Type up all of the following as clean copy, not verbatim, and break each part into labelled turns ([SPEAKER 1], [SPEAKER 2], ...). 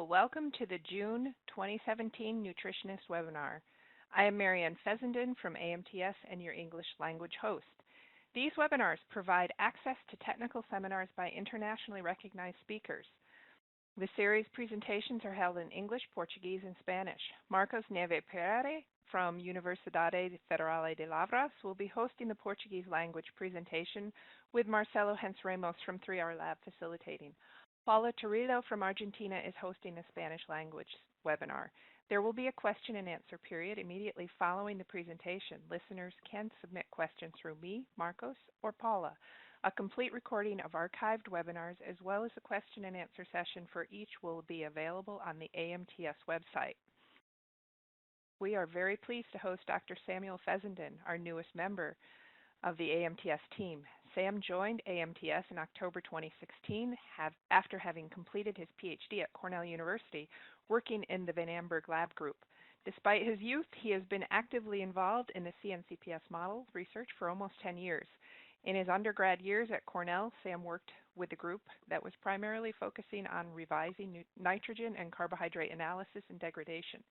[SPEAKER 1] Welcome to the June 2017 Nutritionist webinar. I am Fessenden from AMTS and your English language host. These webinars provide access to technical seminars by internationally recognized speakers. The series presentations are held in English, Portuguese, and Spanish. Marcos Neve Pereira from Universidade Federal de Lavras will be hosting the Portuguese language presentation with Marcelo Hens Ramos from 3R Lab facilitating. Paula Torillo from Argentina is hosting a Spanish language webinar. There will be a question and answer period immediately following the presentation. Listeners can submit questions through me, Marcos, or Paula. A complete recording of archived webinars as well as a question and answer session for each will be available on the AMTS website. We are very pleased to host Dr. Samuel Fessenden, our newest member of the AMTS team. Sam joined AMTS in October 2016 after having completed his PhD at Cornell University, working in the Van Amberg Lab Group. Despite his youth, he has been actively involved in the CNCPS model research for almost 10 years. In his undergrad years at Cornell, Sam worked with a group that was primarily focusing on revising nitrogen and carbohydrate analysis and degradation.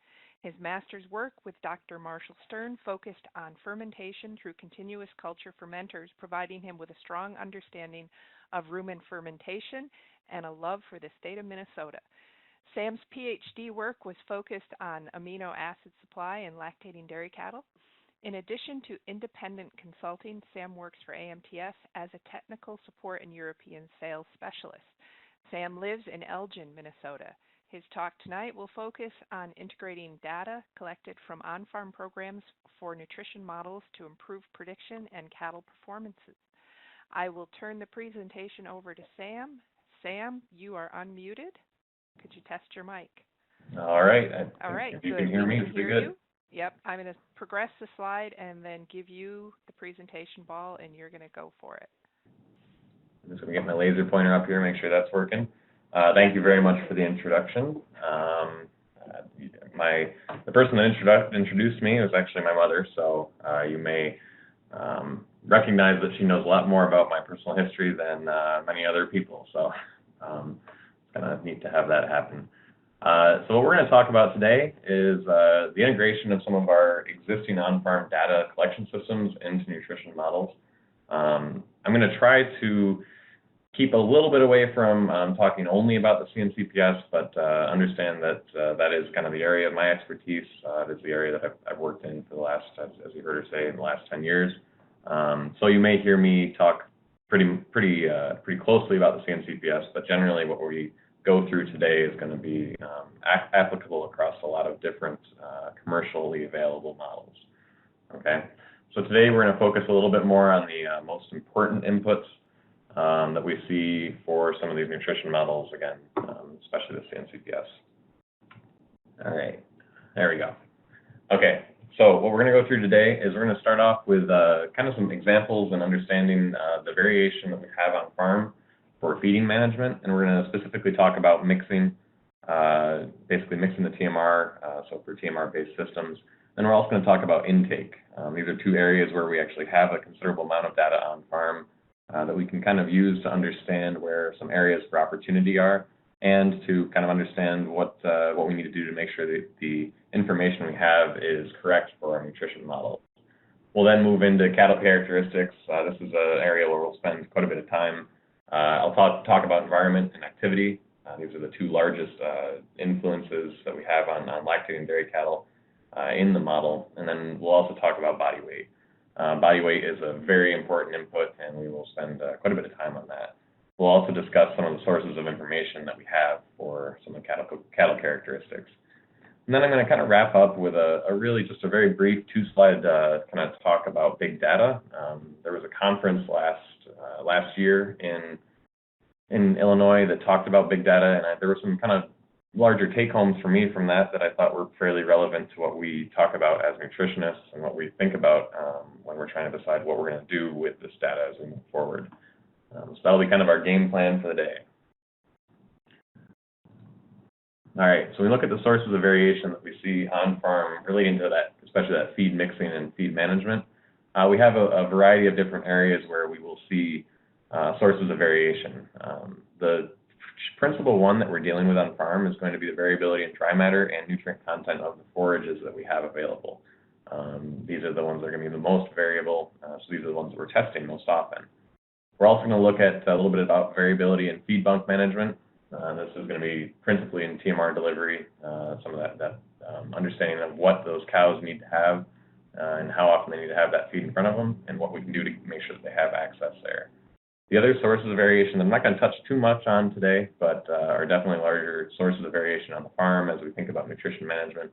[SPEAKER 1] His master's work with Dr. Marshall Stern focused on fermentation through continuous culture fermenters, providing him with a strong understanding of rumen fermentation and a love for the state of Minnesota. Sam's PhD work was focused on amino acid supply in lactating dairy cattle. In addition to independent consulting, Sam works for AMTS as a technical support and European sales specialist. Sam lives in Elgin, Minnesota. His talk tonight will focus on integrating data collected from on-farm programs for nutrition models to improve prediction and cattle performances. I will turn the presentation over to Sam. Sam, you are unmuted. Could you test your mic?
[SPEAKER 2] All right.
[SPEAKER 1] All right.
[SPEAKER 2] If you can hear me, it's pretty good.
[SPEAKER 1] Yep, I'm going to progress the slide and then give you the presentation ball, and you're going to go for it.
[SPEAKER 2] I'm just going to get my laser pointer up here, make sure that's working. Thank you very much for the introduction. The person that introduced me was actually my mother, so you may recognize that she knows a lot more about my personal history than many other people, so it's kind of neat to have that happen. So what we're going to talk about today is the integration of some of our existing on-farm data collection systems into nutrition models. I'm going to try to keep a little bit away from talking only about the CNCPS, but understand that that is kind of the area of my expertise. It is the area that I've worked in for the last, as you heard her say, in the last 10 years. So you may hear me talk pretty closely about the CNCPS, but generally what we go through today is going to be applicable across a lot of different commercially available models. Okay, so today we're going to focus a little bit more on the most important inputs that we see for some of these nutrition models, again, especially the CNCPS. All right, there we go. Okay, so what we're going to go through today is we're going to start off with kind of some examples and understanding the variation that we have on farm for feeding management, and we're going to specifically talk about mixing, basically mixing the TMR, so for TMR-based systems. Then we're also going to talk about intake. These are two areas where we actually have a considerable amount of data on farm that we can kind of use to understand where some areas for opportunity are, and to kind of understand what we need to do to make sure that the information we have is correct for our nutrition model. We'll then move into cattle characteristics. This is an area where we'll spend quite a bit of time. I'll talk about environment and activity. These are the two largest influences that we have on lactating dairy cattle in the model. And then we'll also talk about body weight. Body weight is a very important input, and we will spend quite a bit of time on that. We'll also discuss some of the sources of information that we have for some of the cattle characteristics. And then I'm going to kind of wrap up with really just a very brief two-slide kind of talk about big data. There was a conference last year in Illinois that talked about big data, and there were some kind of larger take-homes for me from that I thought were fairly relevant to what we talk about as nutritionists and what we think about when we're trying to decide what we're going to do with this data as we move forward. So that'll be kind of our game plan for the day. All right, so we look at the sources of variation that we see on farm relating to that, especially that feed mixing and feed management. We have a variety of different areas where we will see sources of variation. The principal one that we're dealing with on farm is going to be the variability in dry matter and nutrient content of the forages that we have available. These are the ones that are going to be the most variable, so these are the ones that we're testing most often. We're also going to look at a little bit about variability in feed bunk management. This is going to be principally in TMR delivery, some of that understanding of what those cows need to have and how often they need to have that feed in front of them and what we can do to make sure that they have access there. The other sources of variation that I'm not going to touch too much on today, but are definitely larger sources of variation on the farm as we think about nutrition management,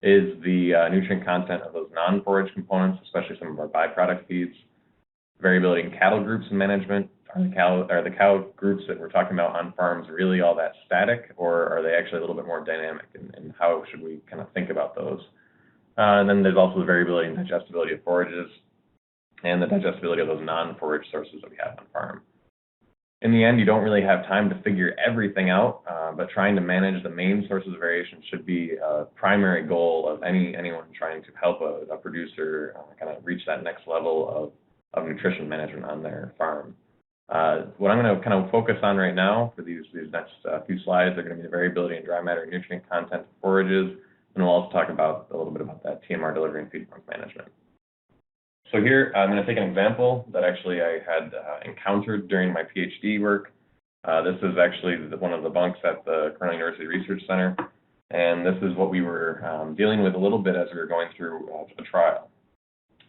[SPEAKER 2] is the nutrient content of those non-forage components, especially some of our byproduct feeds. Variability in cattle groups and management. Are the cow groups that we're talking about on farms really all that static, or are they actually a little bit more dynamic, and how should we kind of think about those? And then there's also the variability and digestibility of forages and the digestibility of those non-forage sources that we have on farm. In the end, you don't really have time to figure everything out, but trying to manage the main sources of variation should be a primary goal of anyone trying to help a producer kind of reach that next level of nutrition management on their farm. What I'm going to kind of focus on right now for these next few slides are going to be the variability in dry matter and nutrient content of forages, and we'll also talk about a little bit about that TMR delivery and feed bunk management. So here, I'm going to take an example that actually I had encountered during my PhD work. This is actually one of the bunks at the Cornell University Research Center, and this is what we were dealing with a little bit as we were going through a trial.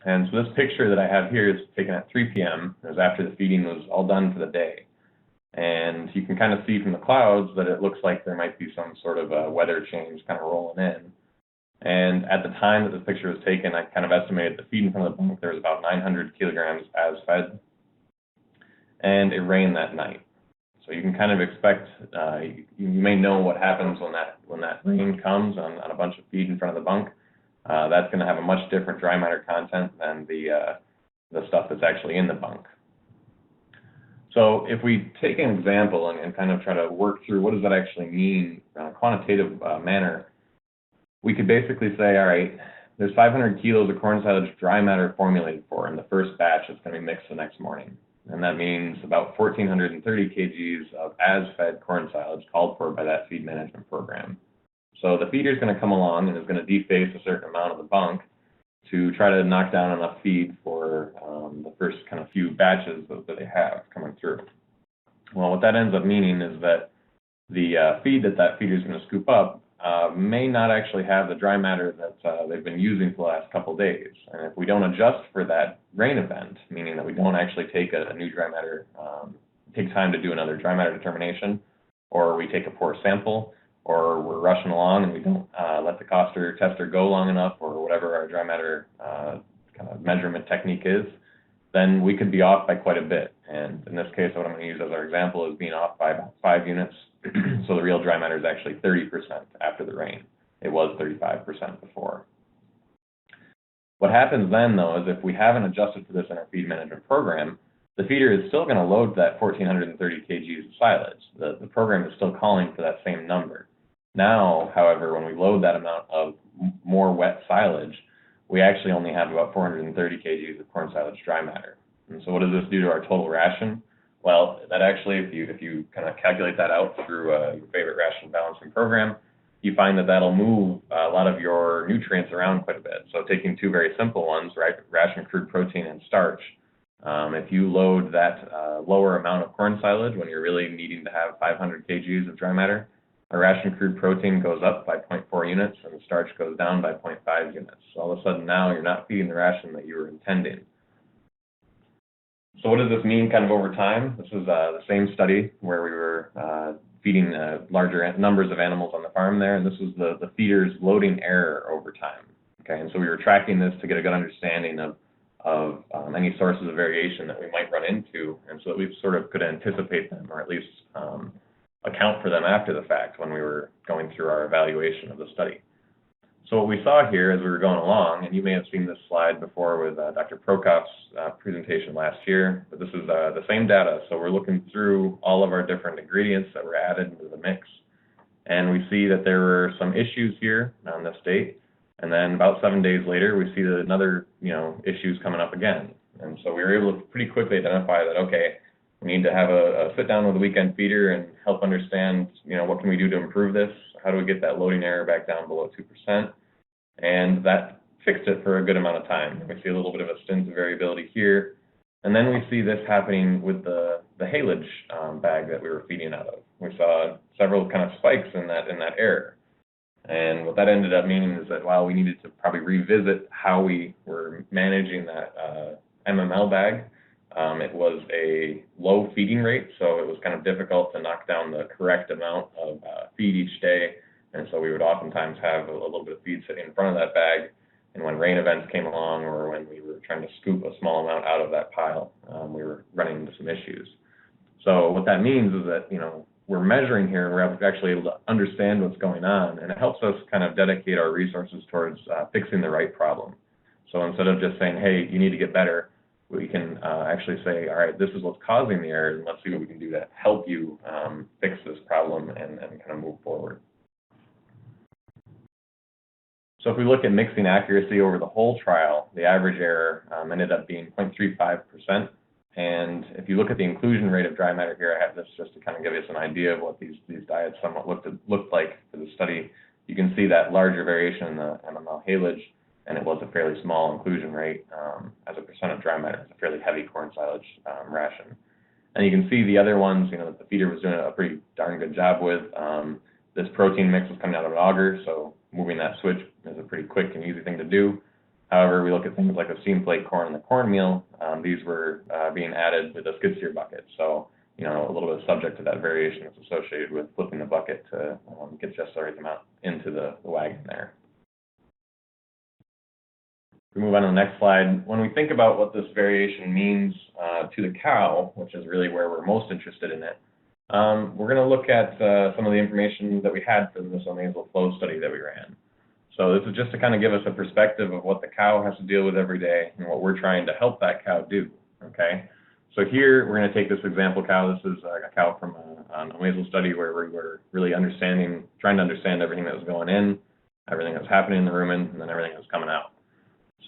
[SPEAKER 2] And so this picture that I have here is taken at 3 p.m. It was after the feeding was all done for the day. And you can kind of see from the clouds that it looks like there might be some sort of a weather change kind of rolling in. And at the time that this picture was taken, I kind of estimated the feed in front of the bunk, there was about 900 kilograms as fed. And it rained that night. So you can kind of expect, you may know what happens when that rain comes on a bunch of feed in front of the bunk. That's going to have a much different dry matter content than the stuff that's actually in the bunk. So if we take an example and kind of try to work through what does that actually mean in a quantitative manner, we could basically say, all right, there's 500 kilos of corn silage dry matter formulated for in the first batch that's going to be mixed the next morning. And that means about 1,430 kgs of as-fed corn silage called for by that feed management program. So the feeder is going to come along and is going to deface a certain amount of the bunk to try to knock down enough feed for the first kind of few batches that they have coming through. Well, what that ends up meaning is that the feed that feeder is going to scoop up may not actually have the dry matter that they've been using for the last couple of days. And if we don't adjust for that rain event, meaning that we don't actually take a new dry matter, take time to do another dry matter determination, or we take a poor sample, or we're rushing along and we don't let the coster tester go long enough, or whatever our dry matter kind of measurement technique is, then we could be off by quite a bit. And in this case, what I'm going to use as our example is being off by about 5 units. So the real dry matter is actually 30% after the rain. It was 35% before. What happens then, though, is if we haven't adjusted for this in our feed management program, the feeder is still going to load that 1,430 kgs of silage. The program is still calling for that same number. Now, however, when we load that amount of more wet silage, we actually only have about 430 kgs of corn silage dry matter. And so what does this do to our total ration? Well, that actually, if you kind of calculate that out through your favorite ration balancing program, you find that that'll move a lot of your nutrients around quite a bit. So taking two very simple ones, right, ration crude protein and starch, if you load that lower amount of corn silage when you're really needing to have 500 kgs of dry matter, our ration crude protein goes up by 0.4 units and the starch goes down by 0.5 units. So all of a sudden now you're not feeding the ration that you were intending. So what does this mean kind of over time? This is the same study where we were feeding larger numbers of animals on the farm there, and this was the feeder's loading error over time. Okay, and so we were tracking this to get a good understanding of any sources of variation that we might run into, and so that we sort of could anticipate them, or at least account for them after the fact when we were going through our evaluation of the study. So what we saw here as we were going along, and you may have seen this slide before with Dr. Prokop's presentation last year, but this is the same data. So we're looking through all of our different ingredients that were added into the mix, and we see that there were some issues here on this date, and then about 7 days later, we see that another issues coming up again. And so we were able to pretty quickly identify that, okay, We need to have a sit down with the weekend feeder and help understand, what can we do to improve this? How do we get that loading error back down below 2%? And that fixed it for a good amount of time. We see a little bit of a stint of variability here. And then we see this happening with the haylage bag that we were feeding out of. We saw several kind of spikes in that error. And what that ended up meaning is that while we needed to probably revisit how we were managing that MML bag, it was a low feeding rate, so it was kind of difficult to knock down the correct amount of feed each day. And so we would oftentimes have a little bit of feed sitting in front of that bag. And when rain events came along, or when we were trying to scoop a small amount out of that pile, we were running into some issues. So what that means is that, we're measuring here, and we're actually able to understand what's going on, and it helps us kind of dedicate our resources towards fixing the right problem. So instead of just saying, hey, you need to get better, we can actually say, all right, this is what's causing the error, and let's see what we can do to help you fix this problem and kind of move forward. So if we look at mixing accuracy over the whole trial, the average error ended up being 0.35%. And if you look at the inclusion rate of dry matter here, I have this just to kind of give you an idea of what these diets somewhat looked like for the study. You can see that larger variation in the MML haylage, and it was a fairly small inclusion rate as a percent of dry matter. It's a fairly heavy corn silage ration. And you can see the other ones, that the feeder was doing a pretty darn good job with. This protein mix was coming out of an auger, so moving that switch is a pretty quick and easy thing to do. However, we look at things like the steam flake corn and the cornmeal. These were being added with a skid steer bucket, so a little bit subject to that variation that's associated with flipping the bucket to get just the right amount into the wagon there. If we move on to the next slide, when we think about what this variation means to the cow, which is really where we're most interested in it, we're going to look at some of the information that we had from this nasal flow study that we ran. So this is just to kind of give us a perspective of what the cow has to deal with every day and what we're trying to help that cow do, okay? So here, we're going to take this example cow. This is a cow from a nasal study where we were really trying to understand everything that was going in, everything that was happening in the rumen, and then everything that was coming out.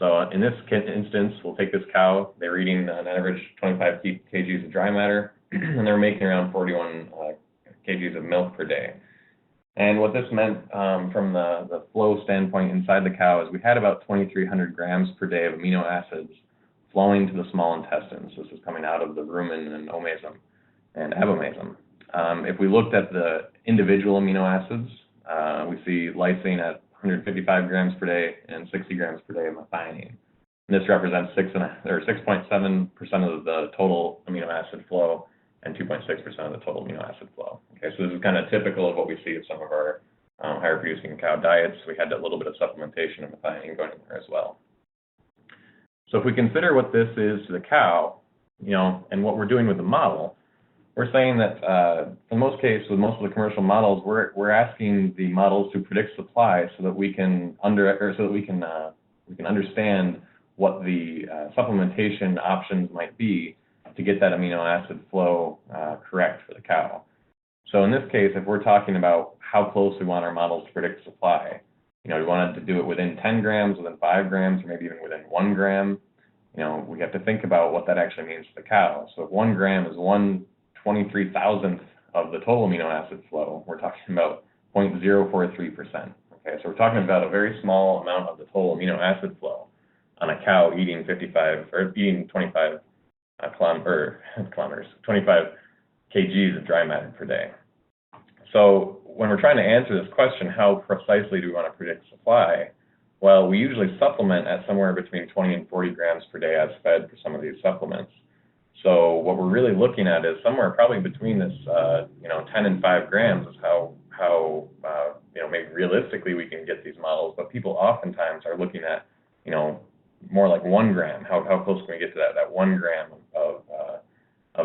[SPEAKER 2] So in this instance, we'll take this cow. They're eating an average 25 kgs of dry matter, and they're making around 41 kgs of milk per day. And what this meant from the flow standpoint inside the cow is we had about 2,300 grams per day of amino acids flowing to the small intestines. This is coming out of the rumen and omasum and abomasum. If we looked at the individual amino acids, we see lysine at 155 grams per day and 60 grams per day of methionine. And this represents 6.7% of the total amino acid flow and 2.6% of the total amino acid flow. Okay, so this is kind of typical of what we see of some of our higher producing cow diets. We had a little bit of supplementation of methionine going in there as well. So if we consider what this is to the cow, and what we're doing with the model, we're saying that in most cases, with most of the commercial models, we're asking the models to predict supply so that we can understand what the supplementation options might be to get that amino acid flow correct for the cow. So in this case, if we're talking about how close we want our models to predict supply, we wanted to do it within 10 grams, within 5 grams, or maybe even within 1 gram. We have to think about what that actually means to the cow. So if 1 gram is 1/23,000th of the total amino acid flow, we're talking about 0.043%. Okay, so we're talking about a very small amount of the total amino acid flow on a cow eating 25 25 kgs of dry matter per day. So when we're trying to answer this question, how precisely do we want to predict supply? Well, we usually supplement at somewhere between 20 and 40 grams per day as fed for some of these supplements. So what we're really looking at is somewhere probably between this, 10 and 5 grams is how maybe realistically we can get these models. But people oftentimes are looking at, more like 1 gram. How close can we get to that 1 gram of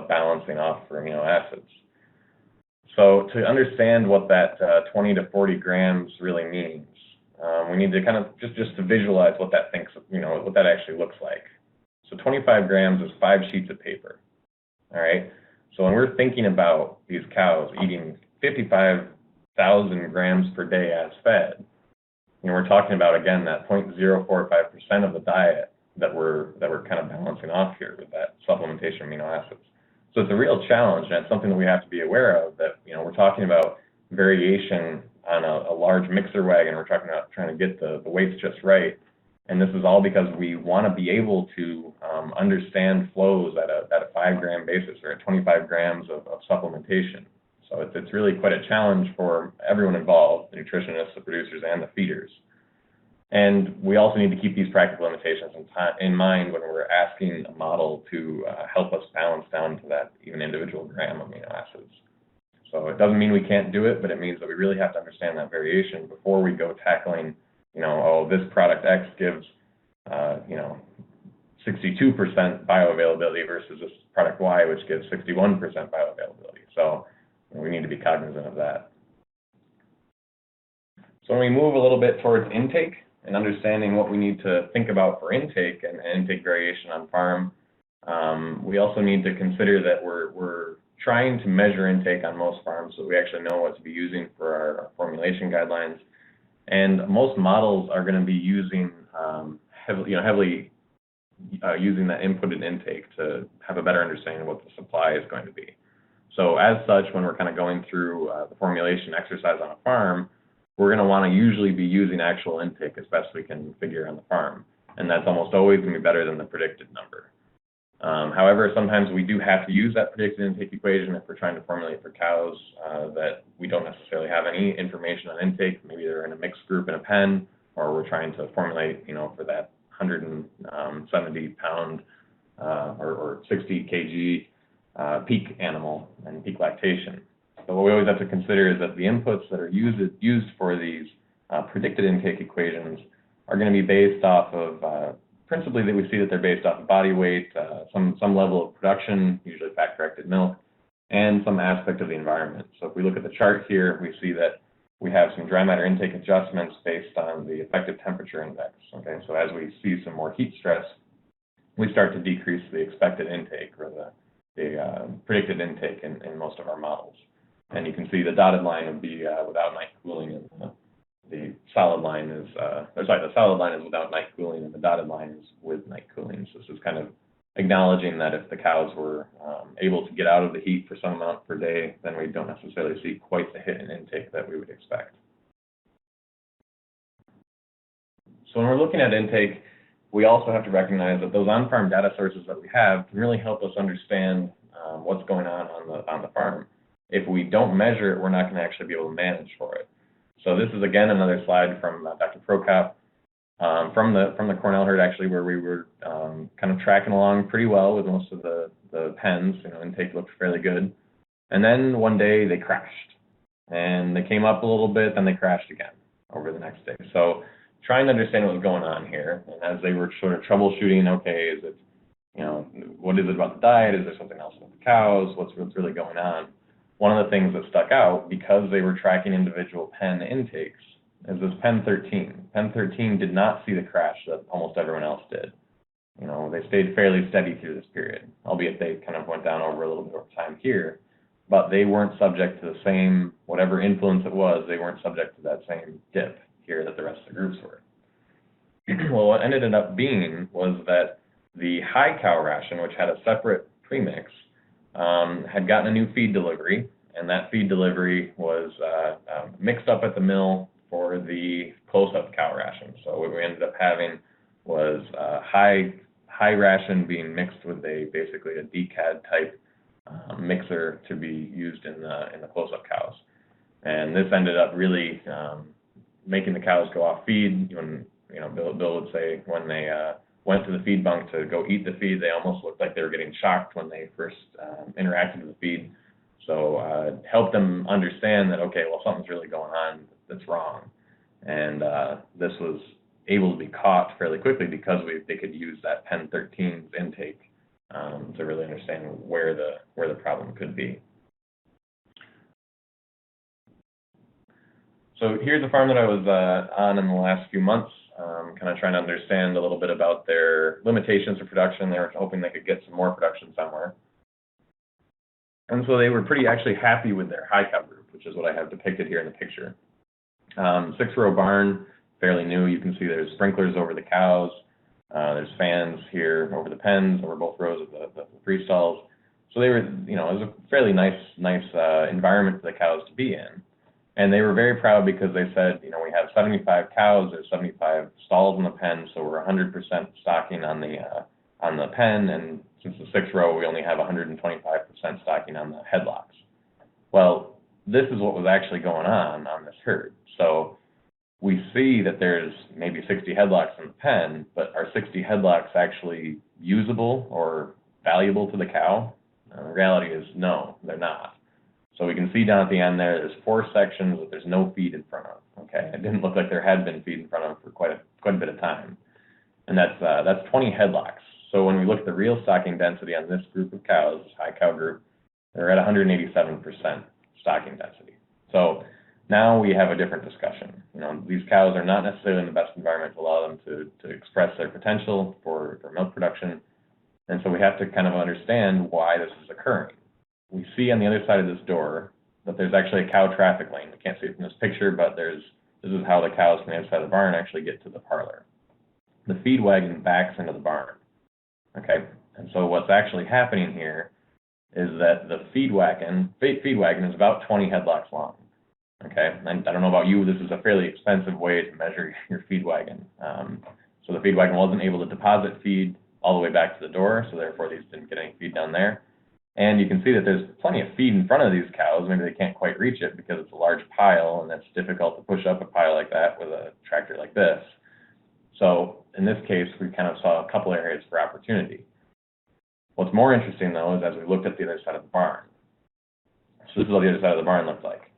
[SPEAKER 2] balancing off for amino acids? So to understand what that 20 to 40 grams really means, we need to kind of just to visualize what that what that actually looks like. So 25 grams is 5 sheets of paper. All right. So when we're thinking about these cows eating 55,000 grams per day as fed, we're talking about, again, that 0.045% of the diet that we're kind of balancing off here with that supplementation of amino acids. So it's a real challenge, and it's something that we have to be aware of, that, we're talking about variation on a large mixer wagon. We're talking about trying to get the weights just right. And this is all because we want to be able to understand flows at a 5-gram basis or at 25 grams of supplementation. So it's really quite a challenge for everyone involved, the nutritionists, the producers, and the feeders. And we also need to keep these practical limitations in mind when we're asking a model to help us balance down to that even individual gram amino acids. So it doesn't mean we can't do it, but it means that we really have to understand that variation before we go tackling, this product X gives, 62% bioavailability versus this product Y, which gives 61% bioavailability. So we need to be cognizant of that. So when we move a little bit towards intake and understanding what we need to think about for intake and intake variation on farm, we also need to consider that we're trying to measure intake on most farms so we actually know what to be using for our formulation guidelines. And most models are going to be using heavily using that inputted intake to have a better understanding of what the supply is going to be. So as such, when we're kind of going through the formulation exercise on a farm, we're going to want to usually be using actual intake as best we can figure on the farm. And that's almost always going to be better than the predicted number. However, sometimes we do have to use that predicted intake equation if we're trying to formulate for cows that we don't necessarily have any information on intake. Maybe they're in a mixed group in a pen, or we're trying to formulate, for that 170 pound or 60 kg peak animal and peak lactation. So what we always have to consider is that the inputs that are used for these predicted intake equations are going to be based off of principally that we see that they're based off of body weight, some level of production, usually fat-corrected milk, and some aspect of the environment. So if we look at the chart here, we see that we have some dry matter intake adjustments based on the effective temperature index. Okay, so as we see some more heat stress, we start to decrease the expected intake or the predicted intake in most of our models. And you can see the dotted line would be without night cooling, and the solid line is, the solid line is without night cooling, and the dotted line is with night cooling. So this is kind of acknowledging that if the cows were able to get out of the heat for some amount per day, then we don't necessarily see quite the hit in intake that we would expect. So when we're looking at intake, we also have to recognize that those on-farm data sources that we have can really help us understand what's going on the farm. If we don't measure it, we're not going to actually be able to manage for it. So this is again another slide from Dr. Prokop from the Cornell herd, actually, where we were kind of tracking along pretty well with most of the pens. Intake looked fairly good. And then one day they crashed, and they came up a little bit, then they crashed again over the next day. So trying to understand what was going on here, and as they were sort of troubleshooting, okay, is it, what is it about the diet? Is there something else with the cows? What's really going on? One of the things that stuck out, because they were tracking individual pen intakes, is this pen 13. Pen 13 did not see the crash that almost everyone else did. They stayed fairly steady through this period, albeit they kind of went down over a little bit of time here, but they weren't subject to the same, whatever influence it was, they weren't subject to that same dip here that the rest of the groups were. Well, what ended up being was that the high cow ration, which had a separate premix, had gotten a new feed delivery, and that feed delivery was mixed up at the mill for the close-up cow ration. So what we ended up having was high ration being mixed with basically a DCAD type mixer to be used in the close-up cows, and this ended up really making the cows go off feed. When Bill would say when they went to the feed bunk to go eat the feed, they almost looked like they were getting shocked when they first interacted with the feed. So help them understand that, okay, well, something's really going on that's wrong. And this was able to be caught fairly quickly because they could use that Pen 13's intake to really understand where the problem could be. So here's a farm that I was on in the last few months, kind of trying to understand a little bit about their limitations of production. They were hoping they could get some more production somewhere. And so they were pretty actually happy with their high cow group, which is what I have depicted here in the picture. 6-row barn, fairly new. You can see there's sprinklers over the cows. There's fans here over the pens, over both rows of the free stalls. So they were, it was a fairly nice environment for the cows to be in. And they were very proud because they said, we have 75 cows, there's 75 stalls in the pen, so we're 100% stocking on the pen, and since the 6th row, we only have 125% stocking on the headlocks. Well, this is what was actually going on this herd. So we see that there's maybe 60 headlocks in the pen, but are 60 headlocks actually usable or valuable to the cow? The reality is no, they're not. So we can see down at the end there's 4 sections that there's no feed in front of. Okay, it didn't look like there had been feed in front of them for quite a bit of time, and that's 20 headlocks. So when we look at the real stocking density on this group of cows, this high cow group, they're at 187% stocking density. So now we have a different discussion. These cows are not necessarily in the best environment to allow them to express their potential for milk production, and so we have to kind of understand why this is occurring. We see on the other side of this door that there's actually a cow traffic lane. We can't see it from this picture, but this is how the cows from the other side of the barn actually get to the parlor. The feed wagon backs into the barn. Okay, and so what's actually happening here is that the feed wagon is about 20 headlocks long. Okay, and I don't know about you, this is a fairly expensive way to measure your feed wagon. So the feed wagon wasn't able to deposit feed all the way back to the door, so therefore these didn't get any feed down there. And you can see that there's plenty of feed in front of these cows. Maybe they can't quite reach it because it's a large pile, and it's difficult to push up a pile like that with a tractor like this. So in this case, we kind of saw a couple areas for opportunity. What's more interesting, though, is as we looked at the other side of the barn. So this is what the other side of the barn looked like.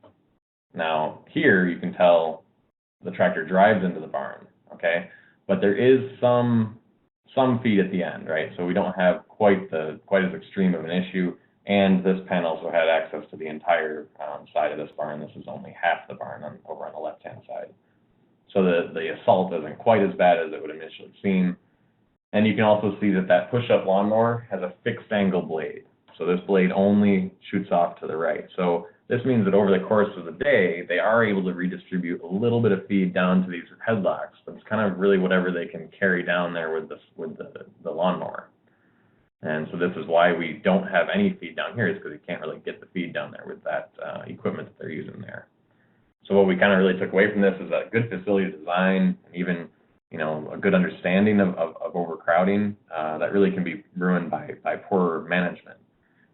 [SPEAKER 2] Now, here you can tell the tractor drives into the barn, okay? But there is some feed at the end, right? So we don't have quite as extreme of an issue, and this pen also had access to the entire side of this barn. This is only half the barn over on the left-hand side. So the assault isn't quite as bad as it would initially seem. And you can also see that push-up lawnmower has a fixed angle blade. So this blade only shoots off to the right. So this means that over the course of the day, they are able to redistribute a little bit of feed down to these headlocks, but it's kind of really whatever they can carry down there with the lawnmower. And so this is why we don't have any feed down here, is because you can't really get the feed down there with that equipment that they're using there. So what we kind of really took away from this is a good facility design, and even a good understanding of overcrowding that really can be ruined by poor management.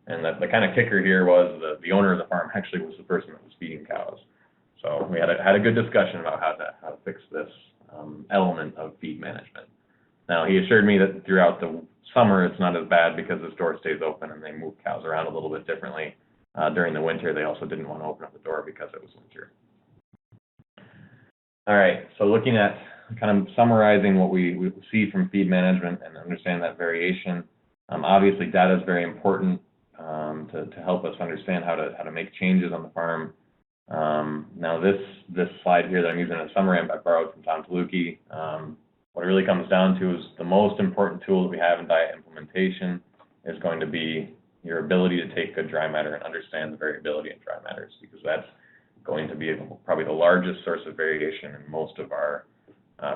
[SPEAKER 2] And the kind of kicker here was the owner of the farm actually was the person that was feeding cows. So we had a good discussion about how to fix this element of feed management. Now, he assured me that throughout the summer it's not as bad because the store stays open and they move cows around a little bit differently. During the winter, they also didn't want to open up the door because it was winter. All right, so looking at kind of summarizing what we see from feed management and understand that variation, obviously data is very important to help us understand how to make changes on the farm. Now this slide here that I'm using as a summary I borrowed from Tom Taluki. What it really comes down to is the most important tool that we have in diet implementation is going to be your ability to take good dry matter and understand the variability in dry matters, because that's going to be probably the largest source of variation in most of our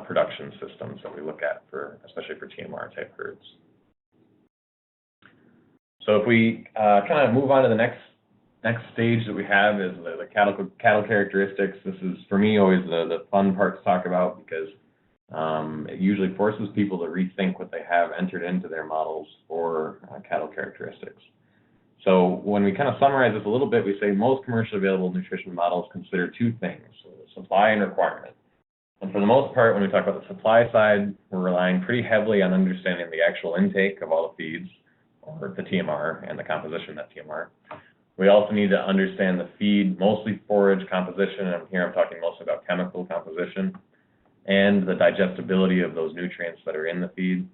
[SPEAKER 2] production systems that we look at, especially for TMR type herds. So if we kind of move on to the next stage that we have is the cattle characteristics. This is, for me, always the fun part to talk about, because it usually forces people to rethink what they have entered into their models for cattle characteristics. So when we kind of summarize this a little bit, we say most commercially available nutrition models consider 2 things, so supply and requirement. And for the most part, when we talk about the supply side, we're relying pretty heavily on understanding the actual intake of all the feeds, or the TMR, and the composition of that TMR. We also need to understand the feed, mostly forage composition, and here I'm talking mostly about chemical composition, and the digestibility of those nutrients that are in the feed,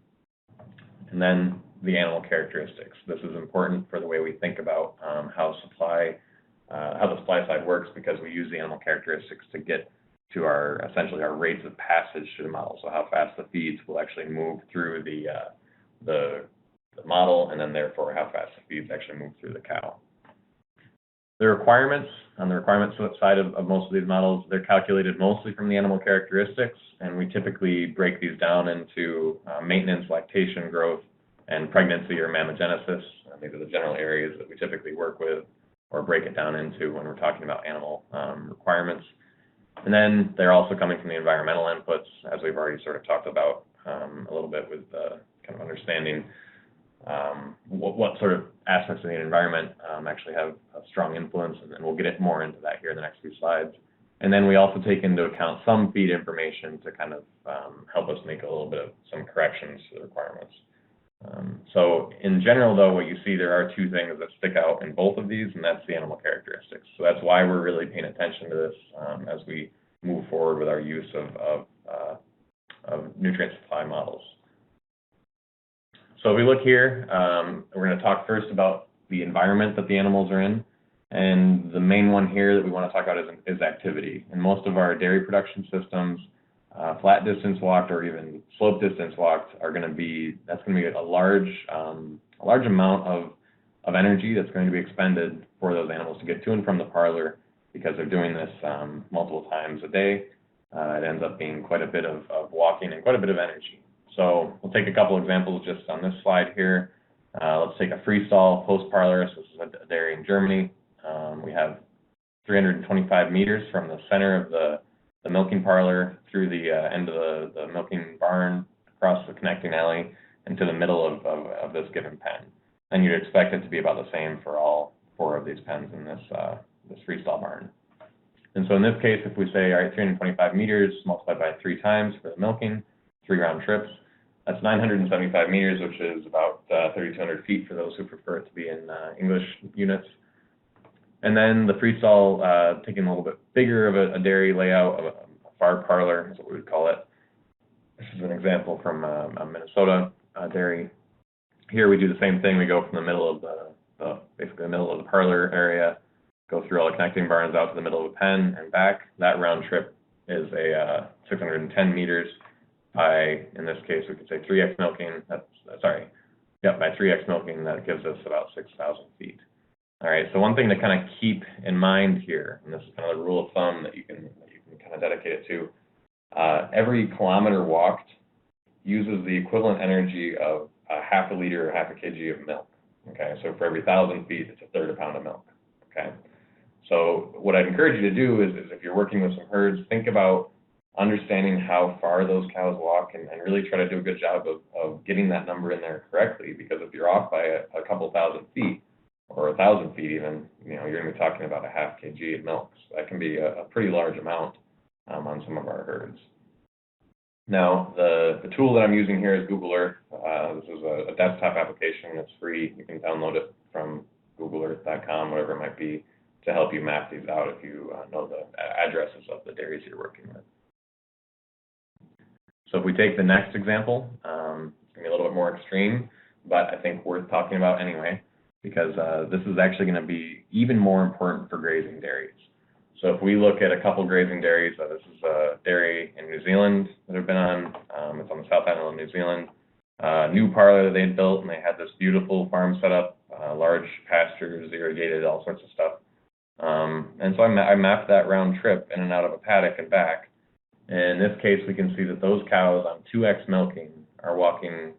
[SPEAKER 2] and then the animal characteristics. This is important for the way we think about how the supply side works, because we use the animal characteristics to get to essentially our rates of passage through the model. So how fast the feeds will actually move through the model, and then therefore how fast the feeds actually move through the cow. The requirements, on the requirements side of most of these models, they're calculated mostly from the animal characteristics, and we typically break these down into maintenance, lactation, growth, and pregnancy or mammogenesis. These are the general areas that we typically work with or break it down into when we're talking about animal requirements. And then they're also coming from the environmental inputs, as we've already sort of talked about a little bit with kind of understanding what sort of aspects of the environment actually have a strong influence, and we'll get it more into that here in the next few slides. And then we also take into account some feed information to kind of help us make a little bit of some corrections to the requirements. So in general, though, what you see, there are two things that stick out in both of these, and that's the animal characteristics. So that's why we're really paying attention to this as we move forward with our use of nutrient supply models. So if we look here, we're going to talk first about the environment that the animals are in. And the main one here that we want to talk about is activity. In most of our dairy production systems, flat distance walked or even slope distance walked that's going to be a large amount of energy that's going to be expended for those animals to get to and from the parlor, because they're doing this multiple times a day. It ends up being quite a bit of walking and quite a bit of energy. So we'll take a couple examples just on this slide here. Let's take a freestall post parlor. So this is a dairy in Germany. We have 325 meters from the center of the milking parlor through the end of the milking barn, across the connecting alley, and to the middle of this given pen. And you'd expect it to be about the same for all 4 of these pens in this freestall barn. And so in this case, if we say, all right, 325 meters multiplied by 3 times for the milking, 3 round trips, that's 975 meters, which is about 3,200 feet for those who prefer it to be in English units. And then the freestall, taking a little bit bigger of a dairy layout, of a far parlor is what we would call it. This is an example from a Minnesota dairy. Here we do the same thing. We go from the middle of basically the middle of the parlor area, go through all the connecting barns out to the middle of the pen and back. That round trip is a 610 meters by, in this case, we could say 3x milking. By 3x milking, that gives us about 6,000 feet. All right, so one thing to kind of keep in mind here, and this is kind of the rule of thumb that you can kind of dedicate it to, every kilometer walked uses the equivalent energy of a half a liter or half a kg of milk. Okay, so for every 1,000 feet, it's a third a pound of milk. Okay, so what I'd encourage you to do is if you're working with some herds, think about understanding how far those cows walk and really try to do a good job of getting that number in there correctly, because if you're off by a couple thousand feet, or 1,000 feet even, you're going to be talking about a half kg of milk. So that can be a pretty large amount on some of our herds. Now, the tool that I'm using here is Google Earth. This is a desktop application. It's free. You can download it from googleearth.com, whatever it might be, to help you map these out if you know the addresses of the dairies you're working with. So if we take the next example, it's going to be a little bit more extreme, but I think worth talking about anyway, because this is actually going to be even more important for grazing dairies. So if we look at a couple grazing dairies, this is a dairy in New Zealand that I've been on. It's on the South Island of New Zealand. New parlor that they had built, and they had this beautiful farm set up, large pastures, irrigated, all sorts of stuff. And so I mapped that round trip in and out of a paddock and back. And in this case, we can see that those cows on 2x milking are walking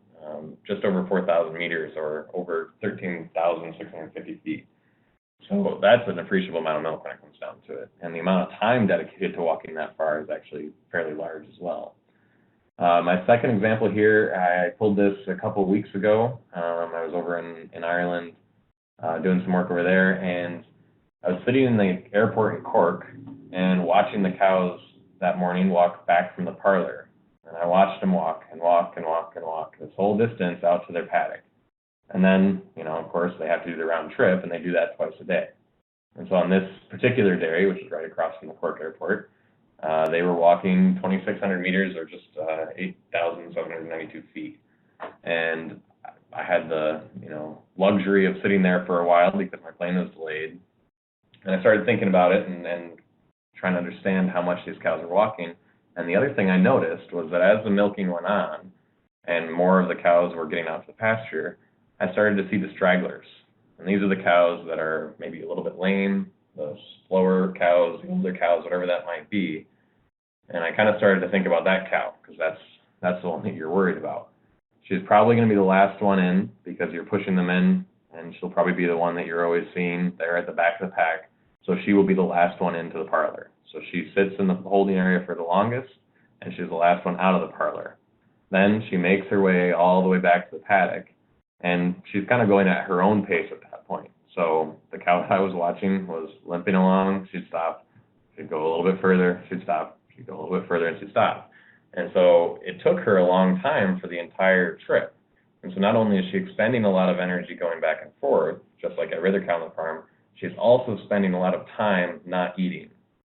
[SPEAKER 2] just over 4,000 meters, or over 13,650 feet. So that's an appreciable amount of milk when it comes down to it. And the amount of time dedicated to walking that far is actually fairly large as well. My second example here, I pulled this a couple of weeks ago. I was over in Ireland doing some work over there, and I was sitting in the airport in Cork and watching the cows that morning walk back from the parlor. And I watched them walk and walk and walk and walk this whole distance out to their paddock. And then, of course, they have to do the round trip, and they do that twice a day. And so on this particular dairy, which is right across from the Cork airport, they were walking 2,600 meters, or just 8,792 feet. And I had the, luxury of sitting there for a while because my plane was delayed. And I started thinking about it and trying to understand how much these cows were walking. And the other thing I noticed was that as the milking went on and more of the cows were getting out to the pasture, I started to see the stragglers. And these are the cows that are maybe a little bit lame, the slower cows, the older cows, whatever that might be. And I kind of started to think about that cow, because that's the one that you're worried about. She's probably going to be the last one in because you're pushing them in, and she'll probably be the one that you're always seeing there at the back of the pack. So she will be the last one into the parlor. So she sits in the holding area for the longest, and she's the last one out of the parlor. Then she makes her way all the way back to the paddock, and she's kind of going at her own pace at that point. So the cow I was watching was limping along. She'd stop. She'd go a little bit further. She'd stop. She'd go a little bit further, and she'd stop. And so it took her a long time for the entire trip. And so not only is she expending a lot of energy going back and forth, just like every other cow on the farm, she's also spending a lot of time not eating.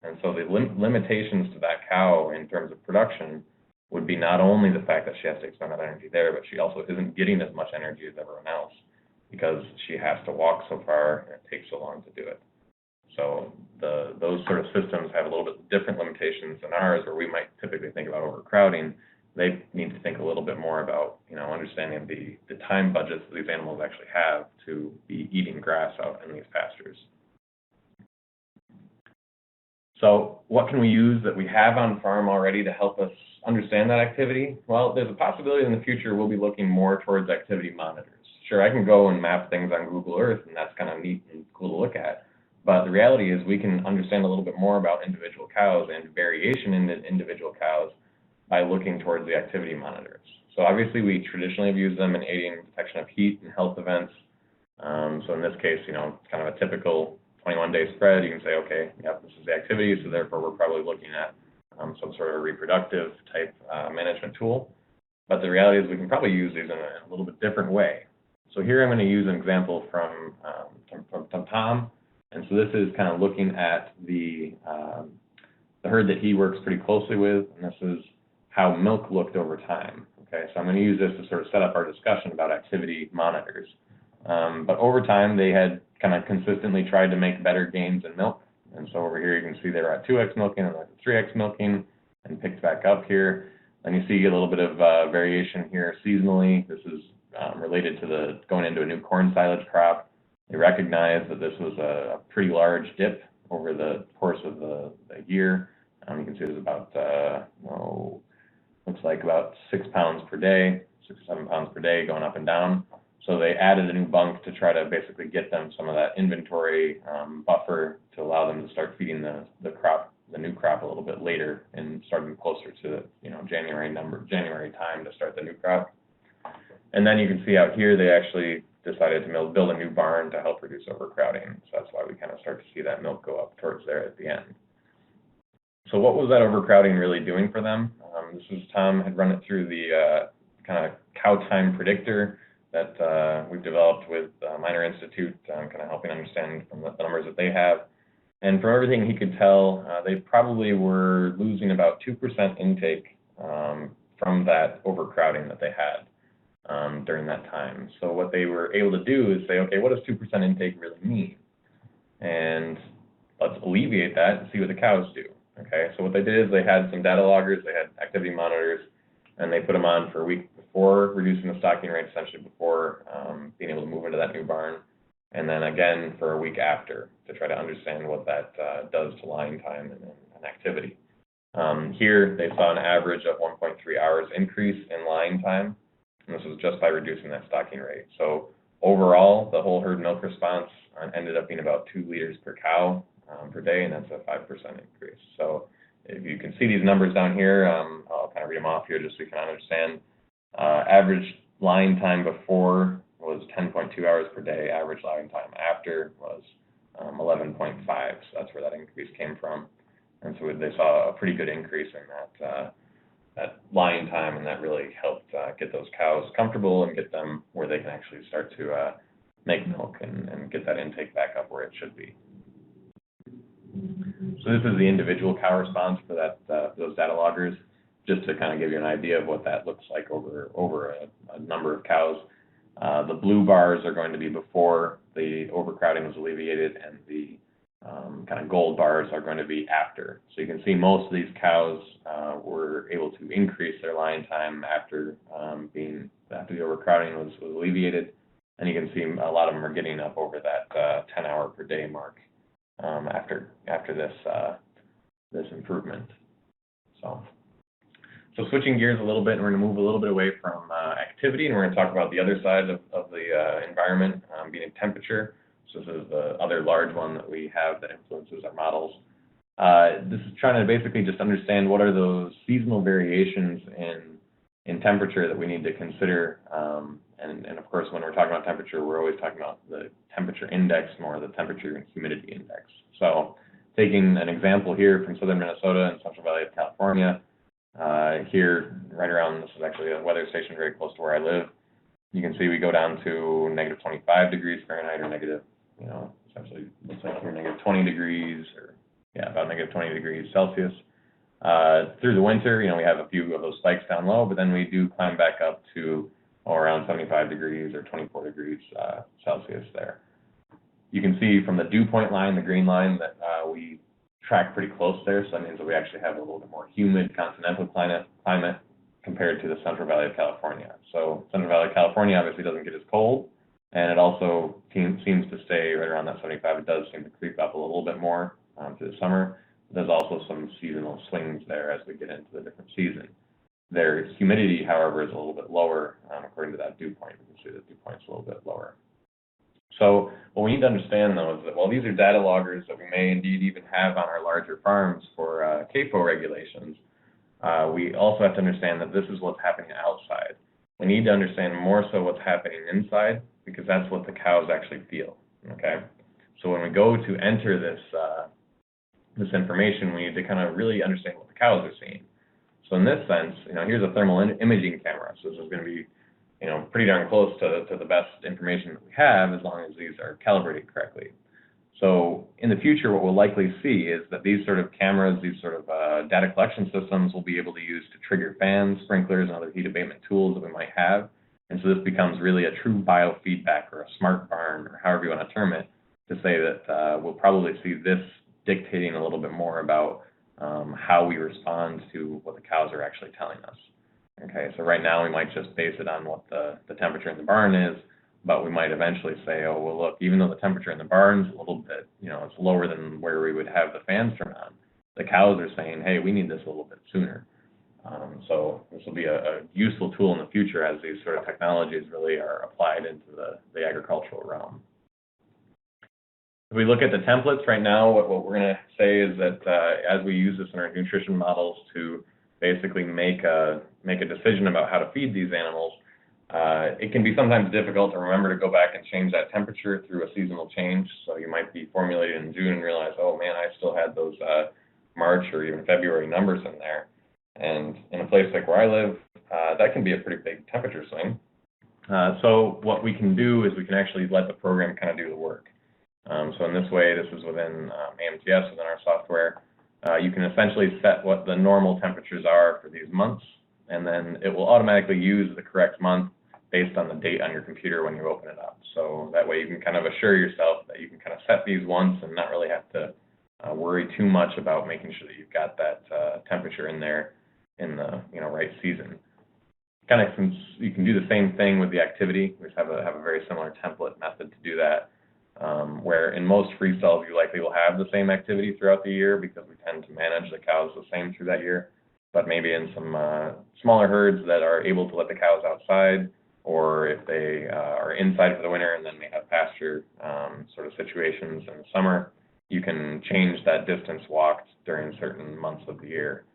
[SPEAKER 2] And so the limitations to that cow in terms of production would be not only the fact that she has to expend that energy there, but she also isn't getting as much energy as everyone else because she has to walk so far and it takes so long to do it. So those sort of systems have a little bit different limitations than ours, where we might typically think about overcrowding. They need to think a little bit more about, understanding the time budgets that these animals actually have to be eating grass out in these pastures. So what can we use that we have on farm already to help us understand that activity? Well, there's a possibility in the future we'll be looking more towards activity monitors. Sure, I can go and map things on Google Earth, and that's kind of neat and cool to look at. But the reality is we can understand a little bit more about individual cows and variation in the individual cows by looking towards the activity monitors. So obviously we traditionally have used them in aiding detection of heat and health events. So in this case, it's kind of a typical 21-day spread. You can say, okay, yep, this is the activity, so therefore we're probably looking at some sort of reproductive type management tool. But the reality is we can probably use these in a little bit different way. So here I'm going to use an example from Tom. And so this is kind of looking at the herd that he works pretty closely with, and this is how milk looked over time. Okay, so I'm going to use this to sort of set up our discussion about activity monitors. But over time, they had kind of consistently tried to make better gains in milk. And so over here, you can see they were at 2x milking and at 3x milking and picked back up here. Then you see a little bit of variation here seasonally. This is related to the going into a new corn silage crop. They recognized that this was a pretty large dip over the course of the year. You can see it was about, looks like about 6 pounds per day, 6 or 7 pounds per day going up and down. So they added a new bunk to try to basically get them some of that inventory buffer to allow them to start feeding the new crop a little bit later and starting closer to January time to start the new crop. And then you can see out here they actually decided to build a new barn to help reduce overcrowding. So that's why we kind of start to see that milk go up towards there at the end. So what was that overcrowding really doing for them? This is Tom had run it through the kind of cow time predictor that we've developed with Minor Institute, kind of helping understand from the numbers that they have. And from everything he could tell, they probably were losing about 2% intake from that overcrowding that they had during that time. So what they were able to do is say, okay, what does 2% intake really mean? And let's alleviate that and see what the cows do. Okay, so what they did is they had some data loggers, they had activity monitors, and they put them on for a week before reducing the stocking rate, essentially before being able to move into that new barn, and then again for a week after to try to understand what that does to lying time and activity. Here they saw an average of 1.3 hours increase in lying time, and this was just by reducing that stocking rate. So overall, the whole herd milk response ended up being about 2 liters per cow per day, and that's a 5% increase. So if you can see these numbers down here, I'll kind of read them off here just so you can understand. Average lying time before was 10.2 hours per day. Average lying time after was 11.5. So that's where that increase came from. And so they saw a pretty good increase in that lying time, and that really helped get those cows comfortable and get them where they can actually start to make milk and get that intake back up where it should be. So this is the individual cow response for those data loggers, just to kind of give you an idea of what that looks like over a number of cows. The blue bars are going to be before the overcrowding was alleviated, and the kind of gold bars are going to be after. So you can see most of these cows were able to increase their lying time after the overcrowding was alleviated, and you can see a lot of them are getting up over that 10-hour per day mark after this improvement. So So switching gears a little bit, and we're going to move a little bit away from activity, and we're going to talk about the other side of the environment, being temperature. So this is the other large one that we have that influences our models. This is trying to basically just understand what are those seasonal variations in temperature that we need to consider. And of course, when we're talking about temperature, we're always talking about the temperature index more, the temperature and humidity index. So taking an example here from southern Minnesota and Central Valley of California, here right around, this is actually a weather station very close to where I live. You can see we go down to negative 25 degrees Fahrenheit, or negative, essentially looks like here negative 20 degrees, or yeah, about negative 20 degrees Celsius. Through the winter, we have a few of those spikes down low, but then we do climb back up to around 75 degrees or 24 degrees Celsius there. You can see from the dew point line, the green line, that we track pretty close there, so that means that we actually have a little bit more humid continental climate compared to the Central Valley of California. So Central Valley of California obviously doesn't get as cold, and it also seems to stay right around that 75. It does seem to creep up a little bit more through the summer. There's also some seasonal swings there as we get into the different seasons. Their humidity, however, is a little bit lower according to that dew point. You can see the dew point's a little bit lower. So what we need to understand, though, is that while these are data loggers that we may indeed even have on our larger farms for CAFO regulations, we also have to understand that this is what's happening outside. We need to understand more so what's happening inside, because that's what the cows actually feel, okay? So when we go to enter this information, we need to kind of really understand what the cows are seeing. So in this sense, here's a thermal imaging camera. So this is going to be, pretty darn close to the best information that we have, as long as these are calibrated correctly. So in the future, what we'll likely see is that these sort of cameras, these sort of data collection systems will be able to use to trigger fans, sprinklers, and other heat abatement tools that we might have. And so this becomes really a true biofeedback, or a smart barn, or however you want to term it, to say that we'll probably see this dictating a little bit more about how we respond to what the cows are actually telling us. Okay, so right now we might just base it on what the temperature in the barn is, but we might eventually say, oh, well, look, even though the temperature in the barn's a little bit, it's lower than where we would have the fans turned on, the cows are saying, hey, we need this a little bit sooner. So this will be a useful tool in the future as these sort of technologies really are applied into the agricultural realm. If we look at the templates right now, what we're going to say is that as we use this in our nutrition models to basically make a decision about how to feed these animals, it can be sometimes difficult to remember to go back and change that temperature through a seasonal change. So you might be formulating in June and realize, oh man, I still had those March or even February numbers in there. And in a place like where I live, that can be a pretty big temperature swing. So what we can do is we can actually let the program kind of do the work. So in this way, this is within AMTS, within our software. You can essentially set what the normal temperatures are for these months, and then it will automatically use the correct month based on the date on your computer when you open it up. So that way you can kind of assure yourself that you can kind of set these once and not really have to worry too much about making sure that you've got that temperature in there in the right season. Kind of, since you can do the same thing with the activity, we just have a very similar template method to do that. Where in most freestalls you likely will have the same activity throughout the year, because we tend to manage the cows the same through that year. But maybe in some smaller herds that are able to let the cows outside, or if they are inside for the winter and then they have pasture sort of situations in the summer, you can change that distance walked during certain months of the year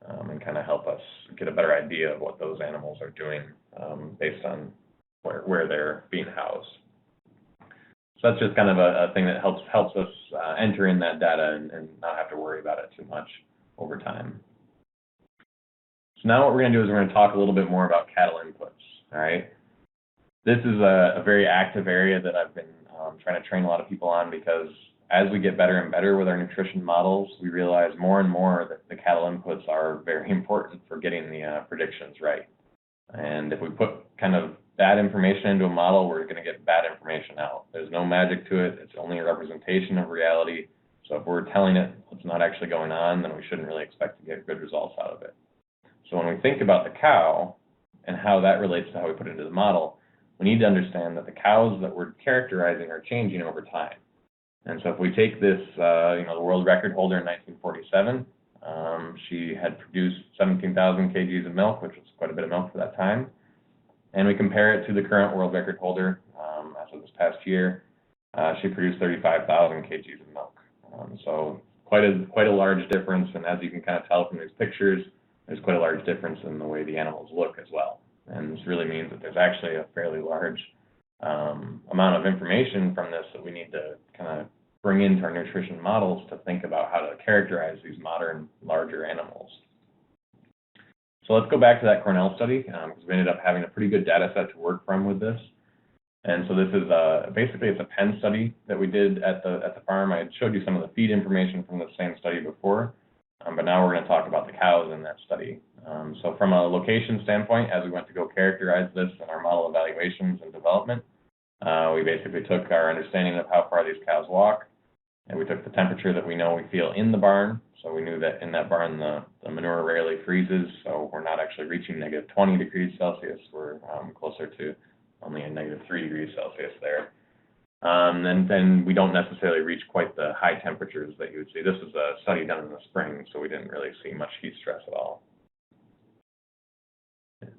[SPEAKER 2] and kind of help us get a better idea of what those animals are doing based on where they're being housed. So that's just kind of a thing that helps us enter in that data and not have to worry about it too much over time. So now what we're going to do is we're going to talk a little bit more about cattle inputs. All right. This is a very active area that I've been trying to train a lot of people on, because as we get better and better with our nutrition models, we realize more and more that the cattle inputs are very important for getting the predictions right. And if we put kind of bad information into a model, we're going to get bad information out. There's no magic to it. It's only a representation of reality. So if we're telling it what's not actually going on, then we shouldn't really expect to get good results out of it. So when we think about the cow and how that relates to how we put it into the model, we need to understand that the cows that we're characterizing are changing over time. And so if we take this, the world record holder in 1947, she had produced 17,000 kgs of milk, which was quite a bit of milk for that time. And we compare it to the current world record holder. As of this past year, she produced 35,000 kgs of milk. So quite a large difference, and as you can kind of tell from these pictures, there's quite a large difference in the way the animals look as well. And this really means that there's actually a fairly large amount of information from this that we need to kind of bring into our nutrition models to think about how to characterize these modern, larger animals. So let's go back to that Cornell study, because we ended up having a pretty good data set to work from with this. And so this is basically it's a pen study that we did at the farm. I had showed you some of the feed information from the same study before, but now we're going to talk about the cows in that study. So from a location standpoint, as we went to go characterize this in our model evaluations and development, we basically took our understanding of how far these cows walk, and we took the temperature that we know we feel in the barn. So we knew that in that barn the manure rarely freezes, so we're not actually reaching negative 20 degrees Celsius. We're closer to only a negative 3 degrees Celsius there. And then we don't necessarily reach quite the high temperatures that you would see. This is a study done in the spring, so we didn't really see much heat stress at all.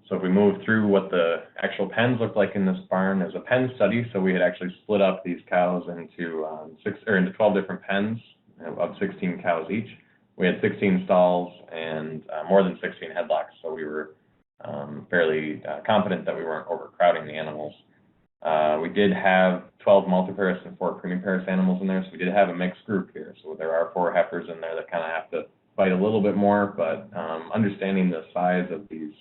[SPEAKER 2] So if we move through what the actual pens look like in this barn, as a pen study, so we had actually split up these cows into 12 different pens of 16 cows each. We had 16 stalls and more than 16 headlocks, so we were fairly confident that we weren't overcrowding the animals. We did have 12 multiparous and 4 primiparous animals in there, so we did have a mixed group here. So there are 4 heifers in there that kind of have to fight a little bit more, but understanding the size of these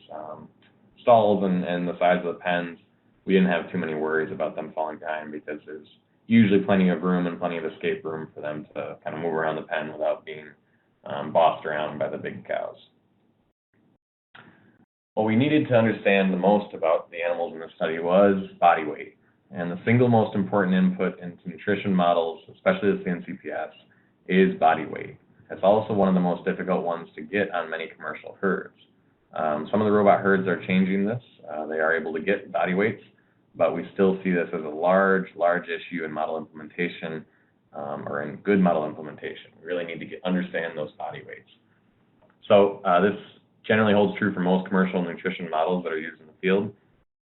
[SPEAKER 2] stalls and the size of the pens, we didn't have too many worries about them falling behind, because there's usually plenty of room and plenty of escape room for them to kind of move around the pen without being bossed around by the big cows. What we needed to understand the most about the animals in the study was body weight. And the single most important input into nutrition models, especially the CNCPS, is body weight. It's also one of the most difficult ones to get on many commercial herds. Some of the robot herds are changing this. They are able to get body weights, but we still see this as a large issue in model implementation, or in good model implementation. We really need to understand those body weights. So this generally holds true for most commercial nutrition models that are used in the field.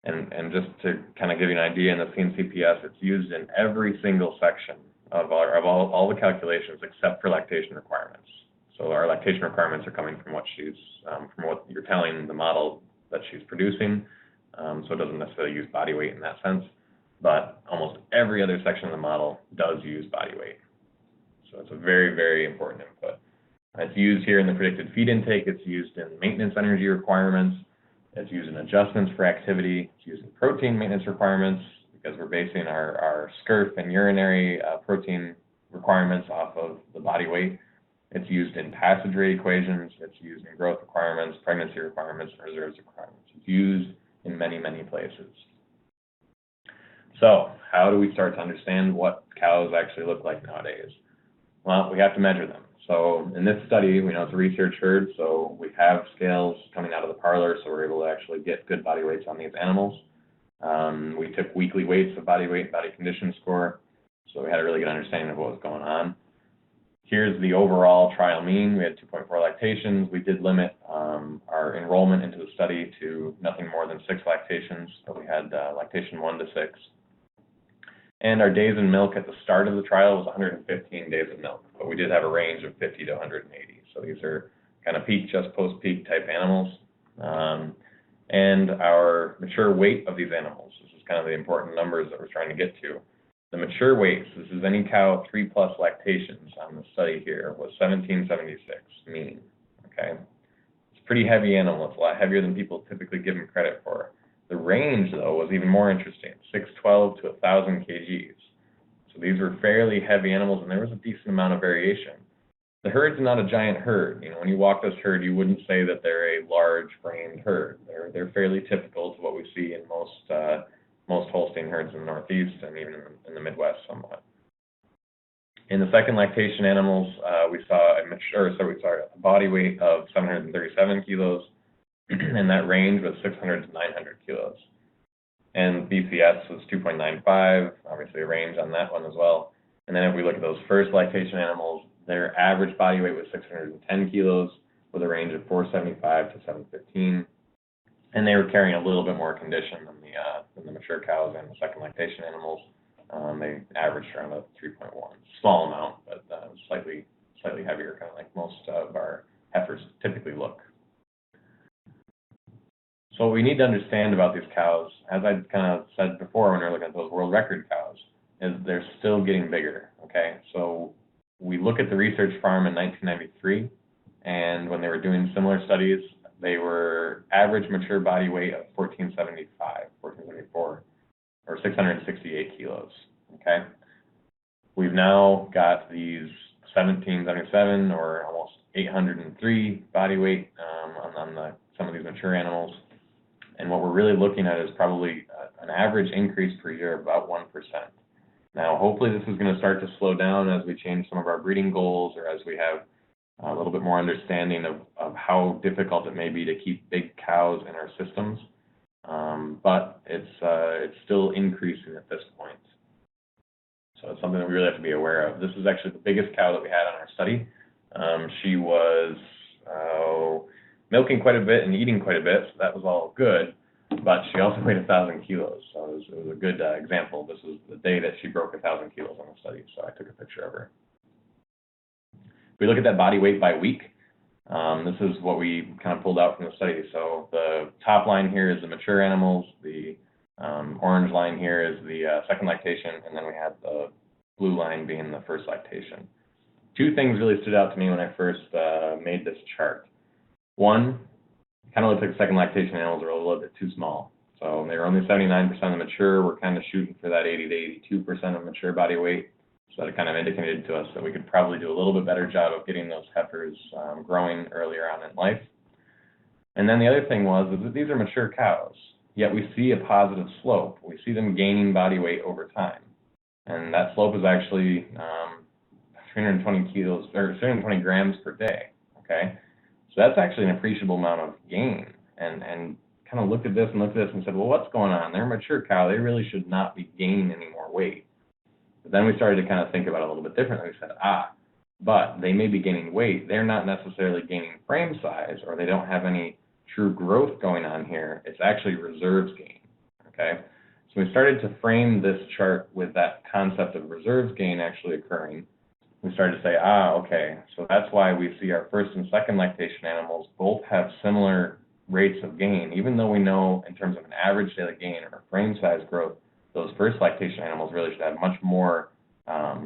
[SPEAKER 2] And just to kind of give you an idea, in the CNCPS, it's used in every single section of all the calculations except for lactation requirements. So our lactation requirements are coming from what from what you're telling the model that she's producing. So it doesn't necessarily use body weight in that sense, but almost every other section of the model does use body weight. So it's a very important input. It's used here in the predicted feed intake. It's used in maintenance energy requirements. It's used in adjustments for activity. It's used in protein maintenance requirements, because we're basing our SCRF and urinary protein requirements off of the body weight. It's used in passage rate equations. It's used in growth requirements, pregnancy requirements, and reserves requirements. It's used in many places. So how do we start to understand what cows actually look like nowadays? Well, we have to measure them. So in this study, we know it's a research herd, so we have scales coming out of the parlor, so we're able to actually get good body weights on these animals. We took weekly weights of body weight and body condition score, so we had a really good understanding of what was going on. Here's the overall trial mean. We had 2.4 lactations. We did limit our enrollment into the study to nothing more than 6 lactations, so we had lactation 1 to 6. And our days in milk at the start of the trial was 115 days of milk, but we did have a range of 50 to 180. So these are kind of peak, just post-peak type animals. And our mature weight of these animals, this is kind of the important numbers that we're trying to get to. The mature weights, this is any cow 3+ lactations on the study here, was 1776 mean, okay? It's a pretty heavy animal. It's a lot heavier than people typically give them credit for. The range, though, was even more interesting, 612 to 1,000 kgs. So these were fairly heavy animals, and there was a decent amount of variation. The herd's not a giant herd. You know, when you walk this herd, you wouldn't say that they're a large-framed herd. They're fairly typical to what we see in most Holstein herds in the Northeast and even in the Midwest somewhat. In the second lactation animals, we saw a body weight of 737 kilos, and that range was 600 to 900 kilos. And BCS was 2.95, obviously a range on that one as well. And then if we look at those first lactation animals, their average body weight was 610 kilos, with a range of 475 to 715. And they were carrying a little bit more condition than the mature cows and the second lactation animals. They averaged around a 3.1, small amount, but slightly heavier, kind of like most of our heifers typically look. So what we need to understand about these cows, as I kind of said before when we were looking at those world record cows, is they're still getting bigger, okay? So we look at the research farm in 1993, and when they were doing similar studies, they were average mature body weight of 1474, or 668 kilos, okay? We've now got these 1777 or almost 803 body weight on some of these mature animals. And what we're really looking at is probably an average increase per year of about 1%. Now, hopefully this is going to start to slow down as we change some of our breeding goals, or as we have a little bit more understanding of how difficult it may be to keep big cows in our systems. But it's still increasing at this point. So it's something that we really have to be aware of. This is actually the biggest cow that we had on our study. She was milking quite a bit and eating quite a bit, so that was all good. But she also weighed 1,000 kilos, so it was a good example. This was the day that she broke 1,000 kilos on the study, so I took a picture of her. If we look at that body weight by week, this is what we kind of pulled out from the study. So the top line here is the mature animals, the orange line here is the second lactation, and then we have the blue line being the first lactation. Two things really stood out to me when I first made this chart. One, kind of looks like second lactation animals are a little bit too small. So they were only 79% of the mature. We're kind of shooting for that 80 to 82% of mature body weight. So that kind of indicated to us that we could probably do a little bit better job of getting those heifers growing earlier on in life. And then the other thing was is that these are mature cows, yet we see a positive slope. We see them gaining body weight over time. And that slope is actually 320 kilos or 320 grams per day, okay? So that's actually an appreciable amount of gain, and kind of looked at this and said, well, what's going on? They're a mature cow. They really should not be gaining any more weight. But then we started to kind of think about it a little bit differently. We said, but they may be gaining weight. They're not necessarily gaining frame size, or they don't have any true growth going on here. It's actually reserves gain, okay? So we started to frame this chart with that concept of reserves gain actually occurring. We started to say, okay, so that's why we see our first and second lactation animals both have similar rates of gain, even though we know in terms of an average daily gain or frame size growth, those first lactation animals really should have much more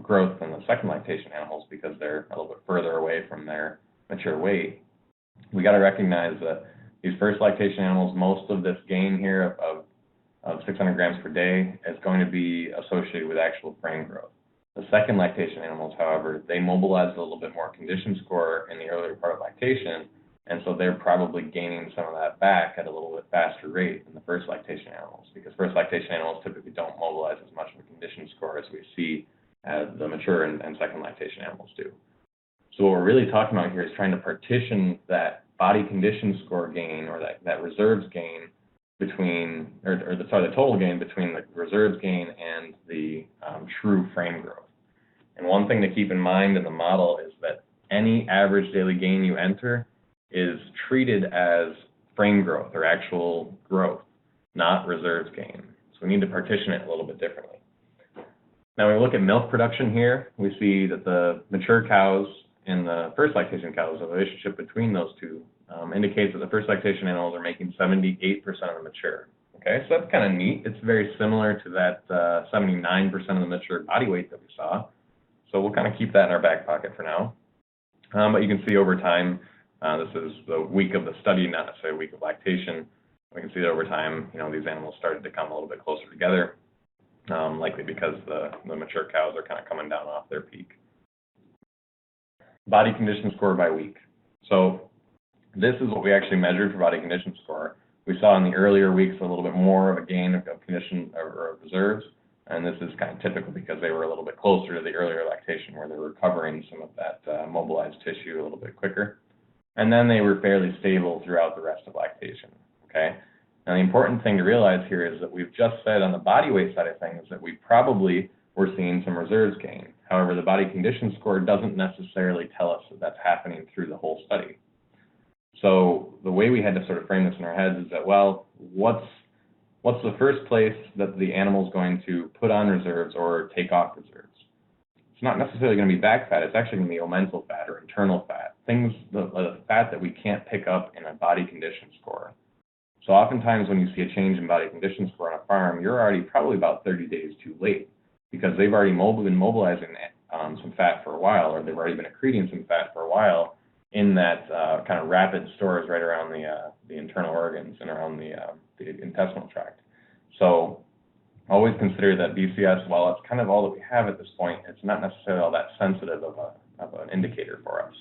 [SPEAKER 2] growth than the second lactation animals because they're a little bit further away from their mature weight. We got to recognize that these first lactation animals, most of this gain here of 600 grams per day is going to be associated with actual frame growth. The second lactation animals, however, they mobilized a little bit more condition score in the earlier part of lactation, and so they're probably gaining some of that back at a little bit faster rate than the first lactation animals, because first lactation animals typically don't mobilize as much of a condition score as we see as the mature and second lactation animals do. So what we're really talking about here is trying to partition that body condition score gain, or that reserves gain, between, the total gain between the reserves gain and the true frame growth. And one thing to keep in mind in the model is that any average daily gain you enter is treated as frame growth or actual growth, not reserves gain. So we need to partition it a little bit differently. Now when we look at milk production here, we see that the mature cows and the first lactation cows, the relationship between those two indicates that the first lactation animals are making 78% of the mature. Okay, so that's kind of neat. It's very similar to that 79% of the mature body weight that we saw. So we'll kind of keep that in our back pocket for now. But you can see over time, this is the week of the study, not necessarily a week of lactation. We can see that over time, these animals started to come a little bit closer together, likely because the mature cows are kind of coming down off their peak. Body condition score by week. So this is what we actually measured for body condition score. We saw in the earlier weeks a little bit more of a gain of condition or reserves, and this is kind of typical because they were a little bit closer to the earlier lactation where they were recovering some of that mobilized tissue a little bit quicker. And then they were fairly stable throughout the rest of lactation, okay? Now the important thing to realize here is that we've just said on the body weight side of things that we probably were seeing some reserves gain. However, the body condition score doesn't necessarily tell us that that's happening through the whole study. So the way we had to sort of frame this in our heads is that, well, what's the first place that the animal's going to put on reserves or take off reserves? It's not necessarily going to be back fat. It's actually going to be omental fat or internal fat, the fat that we can't pick up in a body condition score. So oftentimes when you see a change in body condition score on a farm, you're already probably about 30 days too late because they've already been mobilizing some fat for a while, or they've already been accreting some fat for a while in that kind of rapid stores right around the internal organs and around the intestinal tract. So always consider that BCS, while it's kind of all that we have at this point, it's not necessarily all that sensitive of an indicator for us.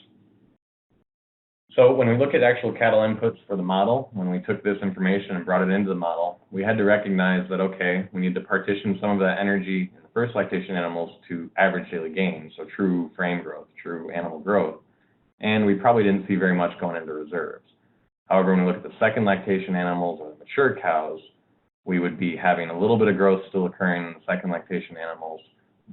[SPEAKER 2] So when we look at actual cattle inputs for the model, when we took this information and brought it into the model, we had to recognize that, okay, we need to partition some of that energy in the first lactation animals to average daily gain, so true frame growth, true animal growth, and we probably didn't see very much going into reserves. However, when we look at the second lactation animals or the mature cows, we would be having a little bit of growth still occurring in the second lactation animals,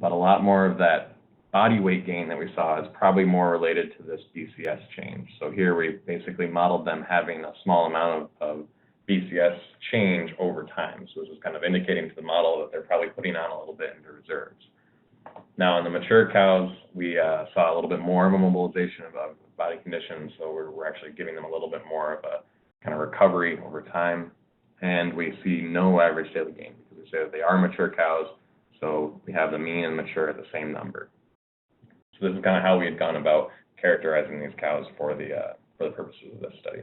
[SPEAKER 2] but a lot more of that body weight gain that we saw is probably more related to this BCS change. So here we basically modeled them having a small amount of BCS change over time. So this is kind of indicating to the model that they're probably putting on a little bit into reserves. Now in the mature cows, we saw a little bit more of a mobilization of body conditions, so we're actually giving them a little bit more of a kind of recovery over time. And we see no average daily gain because we say that they are mature cows, so we have the mean and mature at the same number. So this is kind of how we had gone about characterizing these cows for the purposes of this study.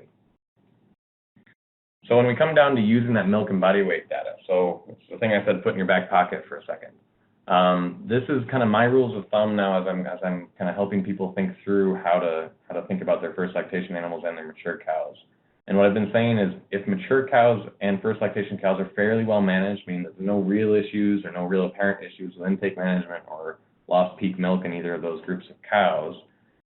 [SPEAKER 2] So when we come down to using that milk and body weight data, so it's the thing I said, put in your back pocket for a second. This is kind of my rules of thumb now as I'm kind of helping people think through how to think about their first lactation animals and their mature cows. And what I've been saying is if mature cows and first lactation cows are fairly well managed, meaning that there's no real issues or no real apparent issues with intake management or lost peak milk in either of those groups of cows,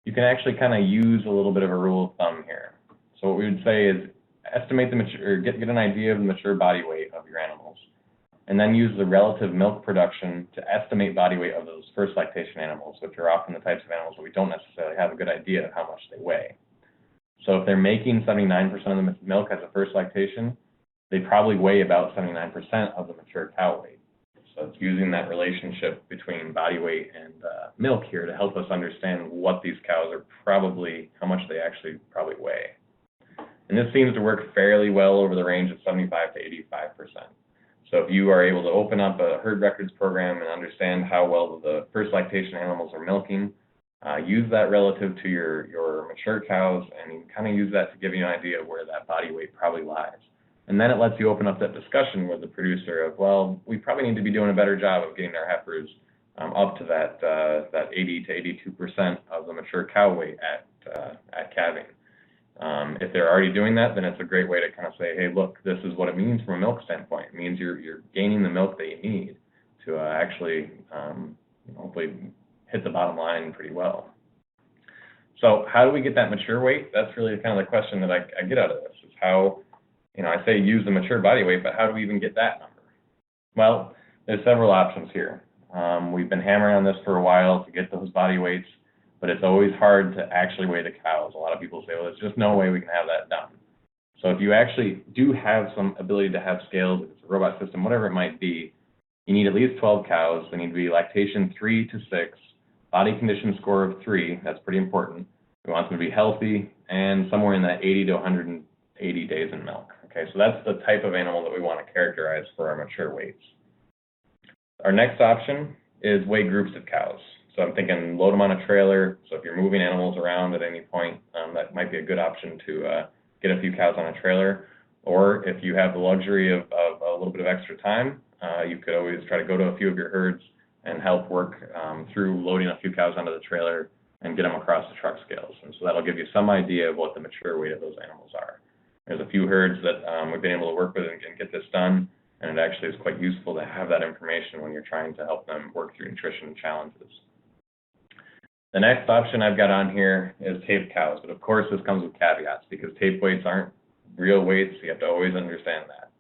[SPEAKER 2] you can actually kind of use a little bit of a rule of thumb here. So what we would say is estimate the mature, or get an idea of the mature body weight of your animals, and then use the relative milk production to estimate body weight of those first lactation animals, which are often the types of animals that we don't necessarily have a good idea of how much they weigh. So if they're making 79% of the milk as a first lactation, they probably weigh about 79% of the mature cow weight. So it's using that relationship between body weight and milk here to help us understand what these cows are probably, how much they actually probably weigh. And this seems to work fairly well over the range of 75 to 85%. So if you are able to open up a herd records program and understand how well the first lactation animals are milking, use that relative to your mature cows, and you kind of use that to give you an idea of where that body weight probably lies. And then it lets you open up that discussion with the producer of, well, we probably need to be doing a better job of getting our heifers up to that 80 to 82% of the mature cow weight at calving. If they're already doing that, then it's a great way to kind of say, hey, look, this is what it means from a milk standpoint. It means you're gaining the milk that you need to actually hopefully hit the bottom line pretty well. So how do we get that mature weight? That's really kind of the question that I get out of this, is how, I say use the mature body weight, but how do we even get that number? Well, there's several options here. We've been hammering on this for a while to get those body weights, but it's always hard to actually weigh the cows. A lot of people say, well, there's just no way we can have that done. So if you actually do have some ability to have scales, if it's a robot system, whatever it might be, you need at least 12 cows. They need to be lactation 3 to 6, body condition score of 3, that's pretty important. We want them to be healthy and somewhere in that 80 to 180 days in milk. Okay, so that's the type of animal that we want to characterize for our mature weights. Our next option is weigh groups of cows. So I'm thinking load them on a trailer. So if you're moving animals around at any point, that might be a good option to get a few cows on a trailer. Or if you have the luxury of a little bit of extra time, you could always try to go to a few of your herds and help work through loading a few cows onto the trailer and get them across the truck scales. And so that'll give you some idea of what the mature weight of those animals are. There's a few herds that we've been able to work with and get this done, and it actually is quite useful to have that information when you're trying to help them work through nutrition challenges. The next option I've got on here is taped cows, but of course this comes with caveats because tape weights aren't real weights. You have to always understand that.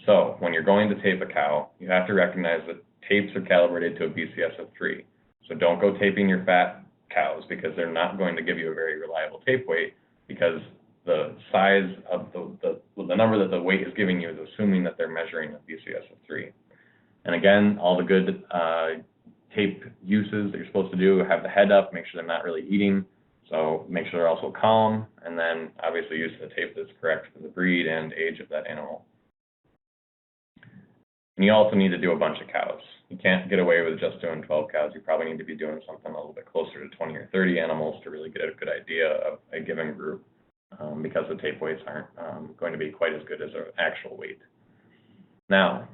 [SPEAKER 2] So when you're going to tape a cow, you have to recognize that tapes are calibrated to a BCS of 3. So don't go taping your fat cows because they're not going to give you a very reliable tape weight, because the size of the number that the weight is giving you is assuming that they're measuring a BCS of 3. And again, all the good tape uses that you're supposed to do, have the head up, make sure they're not really eating, so make sure they're also calm, and then obviously use the tape that's correct for the breed and age of that animal. And you also need to do a bunch of cows. You can't get away with just doing 12 cows. You probably need to be doing something a little bit closer to 20 or 30 animals to really get a good idea of a given group, because the tape weights aren't going to be quite as good as an actual weight. Now,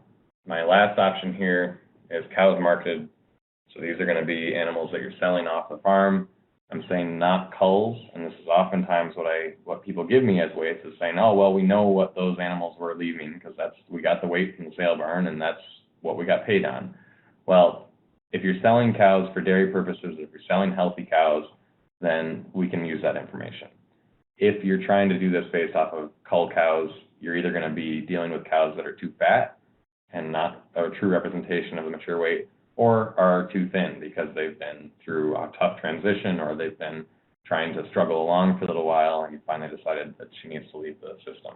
[SPEAKER 2] my last option here is cows marketed. So these are going to be animals that you're selling off the farm. I'm saying not culls, and this is oftentimes what people give me as weights is saying, oh, well, we know what those animals were leaving because we got the weight from the sale barn and that's what we got paid on. Well, if you're selling cows for dairy purposes, if you're selling healthy cows, then we can use that information. If you're trying to do this based off of cull cows, you're either going to be dealing with cows that are too fat and not a true representation of the mature weight, or are too thin because they've been through a tough transition, or they've been trying to struggle along for a little while and you finally decided that she needs to leave the system.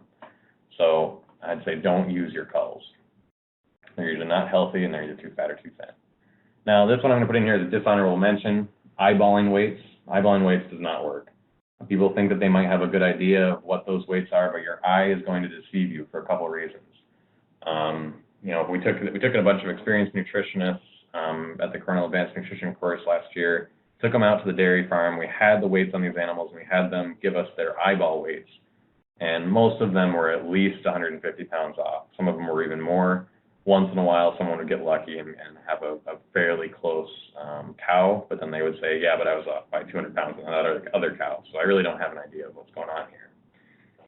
[SPEAKER 2] So I'd say don't use your culls. They're either not healthy and they're either too fat or too thin. Now this one I'm going to put in here is a dishonorable mention. Eyeballing weights. Eyeballing weights does not work. People think that they might have a good idea of what those weights are, but your eye is going to deceive you for a couple of reasons. We took a bunch of experienced nutritionists at the Cornell Advanced Nutrition course last year, took them out to the dairy farm. We had the weights on these animals, and we had them give us their eyeball weights. And most of them were at least 150 pounds off. Some of them were even more. Once in a while, someone would get lucky and have a fairly close cow, but then they would say, yeah, but I was off by 200 pounds on that other cow, so I really don't have an idea of what's going on here.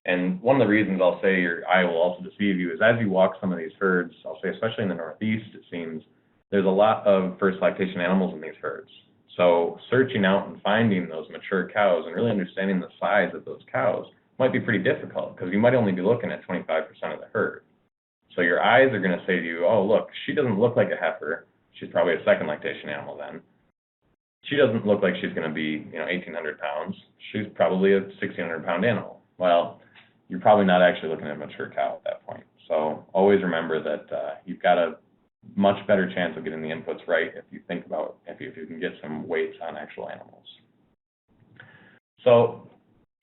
[SPEAKER 2] And one of the reasons I'll say your eye will also deceive you is as you walk some of these herds, I'll say especially in the Northeast, it seems, there's a lot of first lactation animals in these herds. So searching out and finding those mature cows and really understanding the size of those cows might be pretty difficult because you might only be looking at 25% of the herd. So your eyes are going to say to you, oh, look, she doesn't look like a heifer. She's probably a second lactation animal then. She doesn't look like she's going to be, 1,800 pounds. She's probably a 1,600-pound animal. Well, you're probably not actually looking at a mature cow at that point. So always remember that you've got a much better chance of getting the inputs right if you think about if you can get some weights on actual animals. So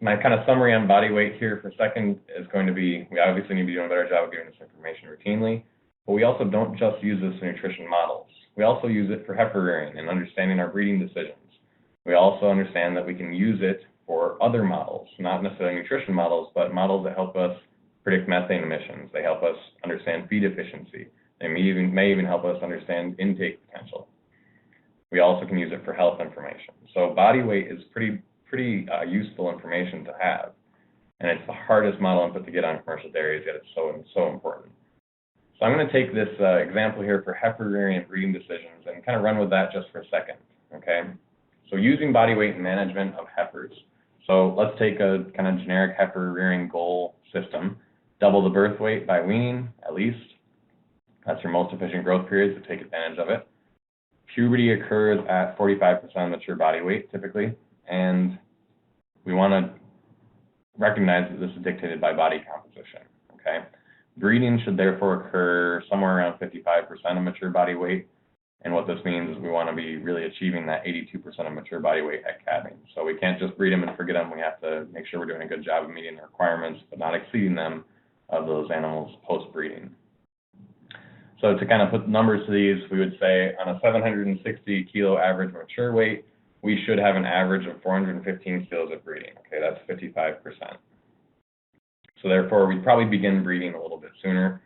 [SPEAKER 2] my kind of summary on body weight here for a second is going to be, we obviously need to be doing a better job of giving this information routinely, but we also don't just use this in nutrition models. We also use it for heifer rearing and understanding our breeding decisions. We also understand that we can use it for other models, not necessarily nutrition models, but models that help us predict methane emissions. They help us understand feed efficiency. They may even help us understand intake potential. We also can use it for health information. So body weight is pretty useful information to have, and it's the hardest model input to get on commercial dairies, yet it's so important. So I'm going to take this example here for heifer rearing and breeding decisions and kind of run with that just for a second, okay? So using body weight in management of heifers. So let's take a kind of generic heifer rearing goal system. Double the birth weight by weaning, at least. That's your most efficient growth period, so take advantage of it. Puberty occurs at 45% of mature body weight, typically, and we want to recognize that this is dictated by body composition, okay? Breeding should therefore occur somewhere around 55% of mature body weight, and what this means is we want to be really achieving that 82% of mature body weight at calving. So we can't just breed them and forget them. We have to make sure we're doing a good job of meeting the requirements, but not exceeding them of those animals post-breeding. So to kind of put numbers to these, we would say on a 760 kilo average mature weight, we should have an average of 415 kilos at breeding. Okay, that's 55%. So therefore, we'd probably begin breeding a little bit sooner,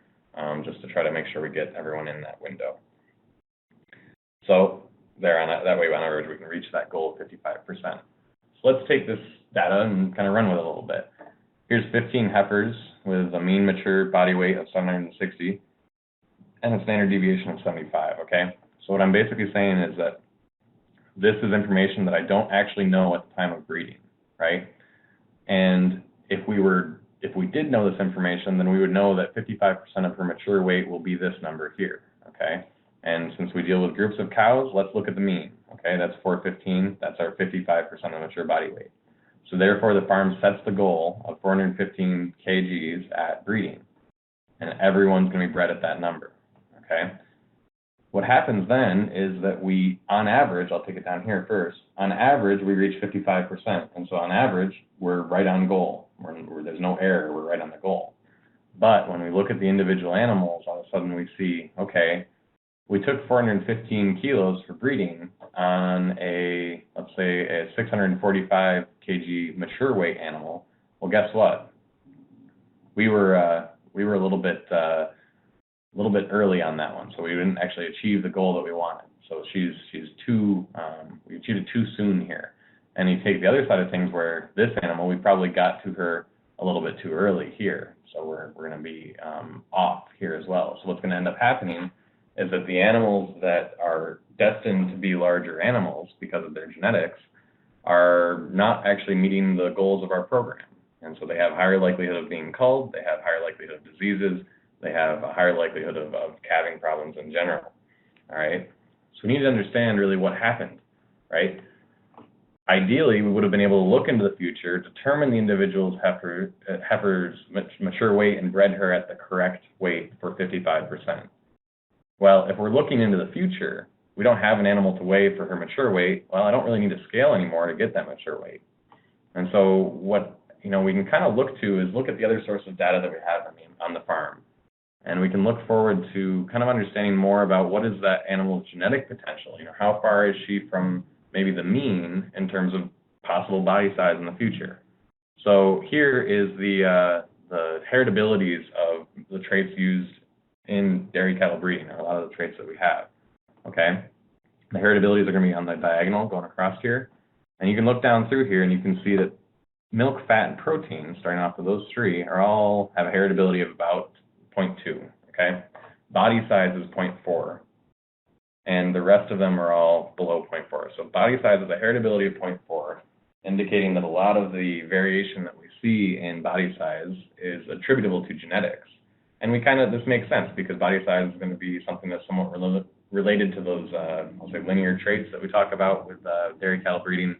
[SPEAKER 2] just to try to make sure we get everyone in that window. So there, that way on average, we can reach that goal of 55%. So let's take this data and kind of run with it a little bit. Here's 15 heifers with a mean mature body weight of 760 and a standard deviation of 75, okay? So what I'm basically saying is that this is information that I don't actually know at the time of breeding, right? And if we did know this information, then we would know that 55% of her mature weight will be this number here, okay? And since we deal with groups of cows, let's look at the mean, okay? That's 415, that's our 55% of mature body weight. So therefore, the farm sets the goal of 415 kgs at breeding, and everyone's going to be bred at that number, okay? What happens then is that we, on average, I'll take it down here first, on average, we reach 55%. And so on average, we're right on goal. There's no error, we're right on the goal. But when we look at the individual animals, all of a sudden we see, okay, we took 415 kilos for breeding on a, let's say, a 645 kg mature weight animal. Well, guess what? We were a little bit early on that one, so we didn't actually achieve the goal that we wanted. So we achieved it too soon here. And you take the other side of things where this animal, we probably got to her a little bit too early here. So we're going to be off here as well. So what's going to end up happening is that the animals that are destined to be larger animals because of their genetics are not actually meeting the goals of our program. And so they have higher likelihood of being culled, they have higher likelihood of diseases, they have a higher likelihood of calving problems in general, all right? So we need to understand really what happened, right? Ideally, we would have been able to look into the future, determine the individual's heifer's mature weight, and bred her at the correct weight for 55%. Well, if we're looking into the future, we don't have an animal to weigh for her mature weight. Well, I don't really need to scale anymore to get that mature weight. And so what we can kind of look to is look at the other source of data that we have on the farm. And we can look forward to kind of understanding more about what is that animal's genetic potential. How far is she from maybe the mean in terms of possible body size in the future. So here is the heritabilities of the traits used in dairy cattle breeding, or a lot of the traits that we have, okay? The heritabilities are going to be on the diagonal going across here. And you can look down through here and you can see that milk, fat, and protein, starting off with those three, have a heritability of about 0.2, okay? Body size is 0.4, and the rest of them are all below 0.4. So body size is a heritability of 0.4, indicating that a lot of the variation that we see in body size is attributable to genetics. And this makes sense because body size is going to be something that's somewhat related to those, I'll say, linear traits that we talk about with dairy cattle breeding.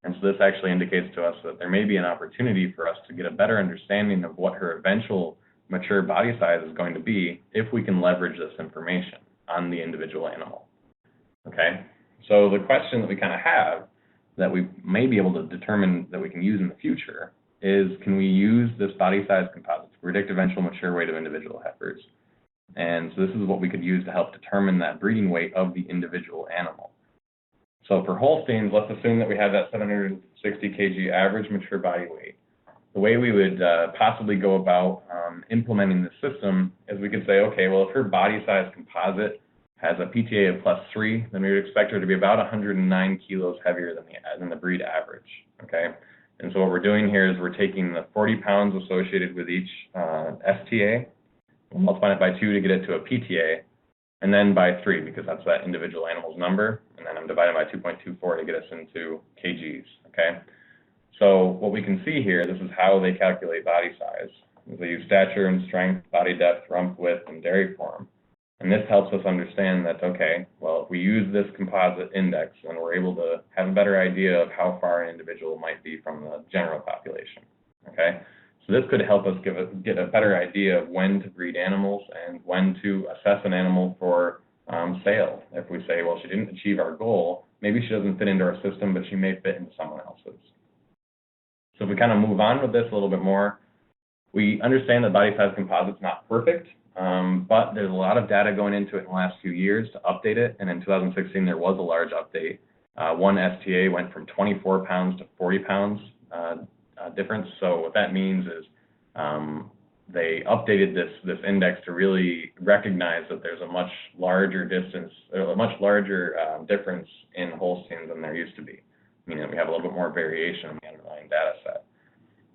[SPEAKER 2] And so this actually indicates to us that there may be an opportunity for us to get a better understanding of what her eventual mature body size is going to be if we can leverage this information on the individual animal. Okay, so the question that we kind of have that we may be able to determine that we can use in the future is, can we use this body size composite to predict eventual mature weight of individual heifers? And so this is what we could use to help determine that breeding weight of the individual animal. So for Holsteins, let's assume that we have that 760 kg average mature body weight. The way we would possibly go about implementing the system is we could say, okay, well, if her body size composite has a PTA of +3, then we would expect her to be about 109 kilos heavier than the breed average, okay? And so what we're doing here is we're taking the 40 pounds associated with each STA, we'll multiply it by 2 to get it to a PTA, and then by 3 because that's that individual animal's number, and then I'm dividing by 2.24 to get us into kgs, okay? So what we can see here, this is how they calculate body size. They use stature and strength, body depth, rump width, and dairy form. And this helps us understand that, okay, well, if we use this composite index, then we're able to have a better idea of how far an individual might be from the general population, okay? So this could help us get a better idea of when to breed animals and when to assess an animal for sale. If we say, well, she didn't achieve our goal, maybe she doesn't fit into our system, but she may fit into someone else's. So if we kind of move on with this a little bit more, we understand that body size composite's not perfect, but there's a lot of data going into it in the last few years to update it, and in 2016 there was a large update. One STA went from 24 pounds to 40 pounds difference. So what that means is they updated this index to really recognize that there's a much larger difference in Holsteins than there used to be, meaning that we have a little bit more variation in the underlying data set.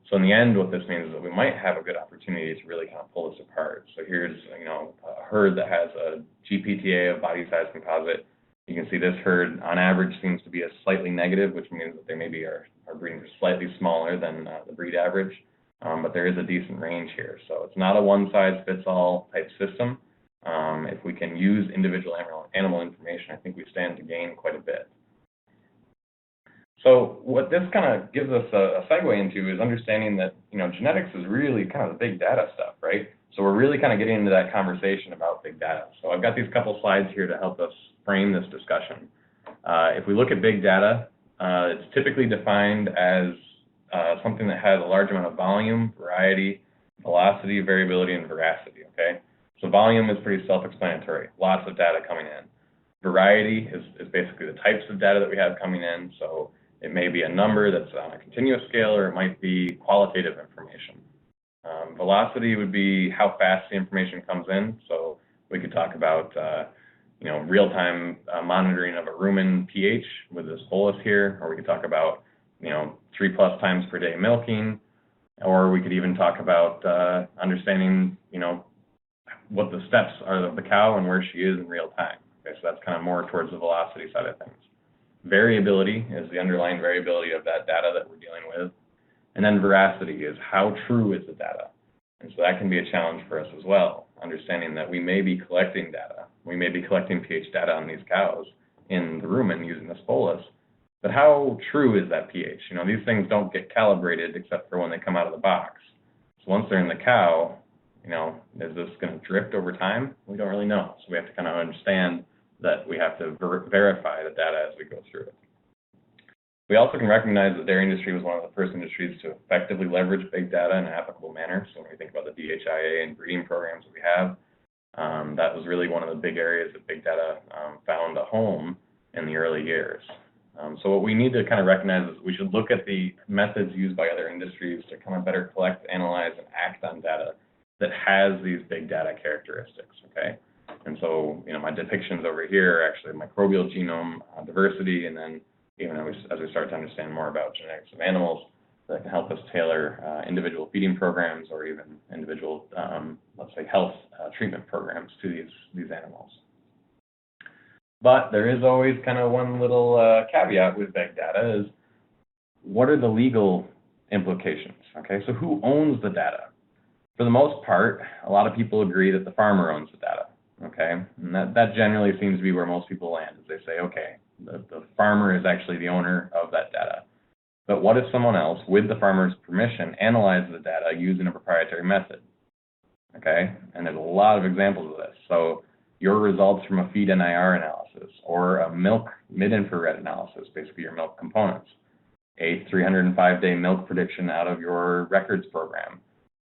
[SPEAKER 2] So in the end, what this means is that we might have a good opportunity to really kind of pull this apart. So here's, a herd that has a GPTA of body size composite. You can see this herd on average seems to be a slightly negative, which means that they maybe are breeding slightly smaller than the breed average, but there is a decent range here. So it's not a one-size-fits-all type system. If we can use individual animal information, I think we stand to gain quite a bit. So what this kind of gives us a segue into is understanding that, genetics is really kind of the big data stuff, right? So we're really kind of getting into that conversation about big data. So I've got these couple slides here to help us frame this discussion. If we look at big data, it's typically defined as something that has a large amount of volume, variety, velocity, variability, and veracity, okay? So volume is pretty self-explanatory, lots of data coming in. Variety is basically the types of data that we have coming in, so it may be a number that's on a continuous scale, or it might be qualitative information. Velocity would be how fast the information comes in, so we could talk about real-time monitoring of a rumen pH with this bolus here, or we could talk about 3+ times per day milking, or we could even talk about understanding what the steps are of the cow and where she is in real time. Okay, so that's kind of more towards the velocity side of things. Variability is the underlying variability of that data that we're dealing with. And then veracity is how true is the data. And so that can be a challenge for us as well, understanding that we may be collecting data. We may be collecting pH data on these cows in the rumen using this bolus, but how true is that pH? These things don't get calibrated except for when they come out of the box. So once they're in the cow, is this going to drift over time? We don't really know. So we have to kind of understand that we have to verify the data as we go through it. We also can recognize that the dairy industry was one of the first industries to effectively leverage big data in an applicable manner. So when we think about the DHIA and breeding programs that we have, that was really one of the big areas that big data found a home in the early years. So what we need to kind of recognize is we should look at the methods used by other industries to kind of better collect, analyze, and act on data that has these big data characteristics, okay? And so, my depictions over here are actually microbial genome diversity, and then even as we start to understand more about genetics of animals, that can help us tailor individual feeding programs or even individual, let's say, health treatment programs to these animals. But there is always kind of one little caveat with big data is, what are the legal implications, okay? So who owns the data? For the most part, a lot of people agree that the farmer owns the data, okay? And that generally seems to be where most people land, is they say, okay, the farmer is actually the owner of that data. But what if someone else, with the farmer's permission, analyzes the data using a proprietary method, okay? And there's a lot of examples of this. So your results from a feed NIR analysis or a milk mid-infrared analysis, basically your milk components, a 305-day milk prediction out of your records program.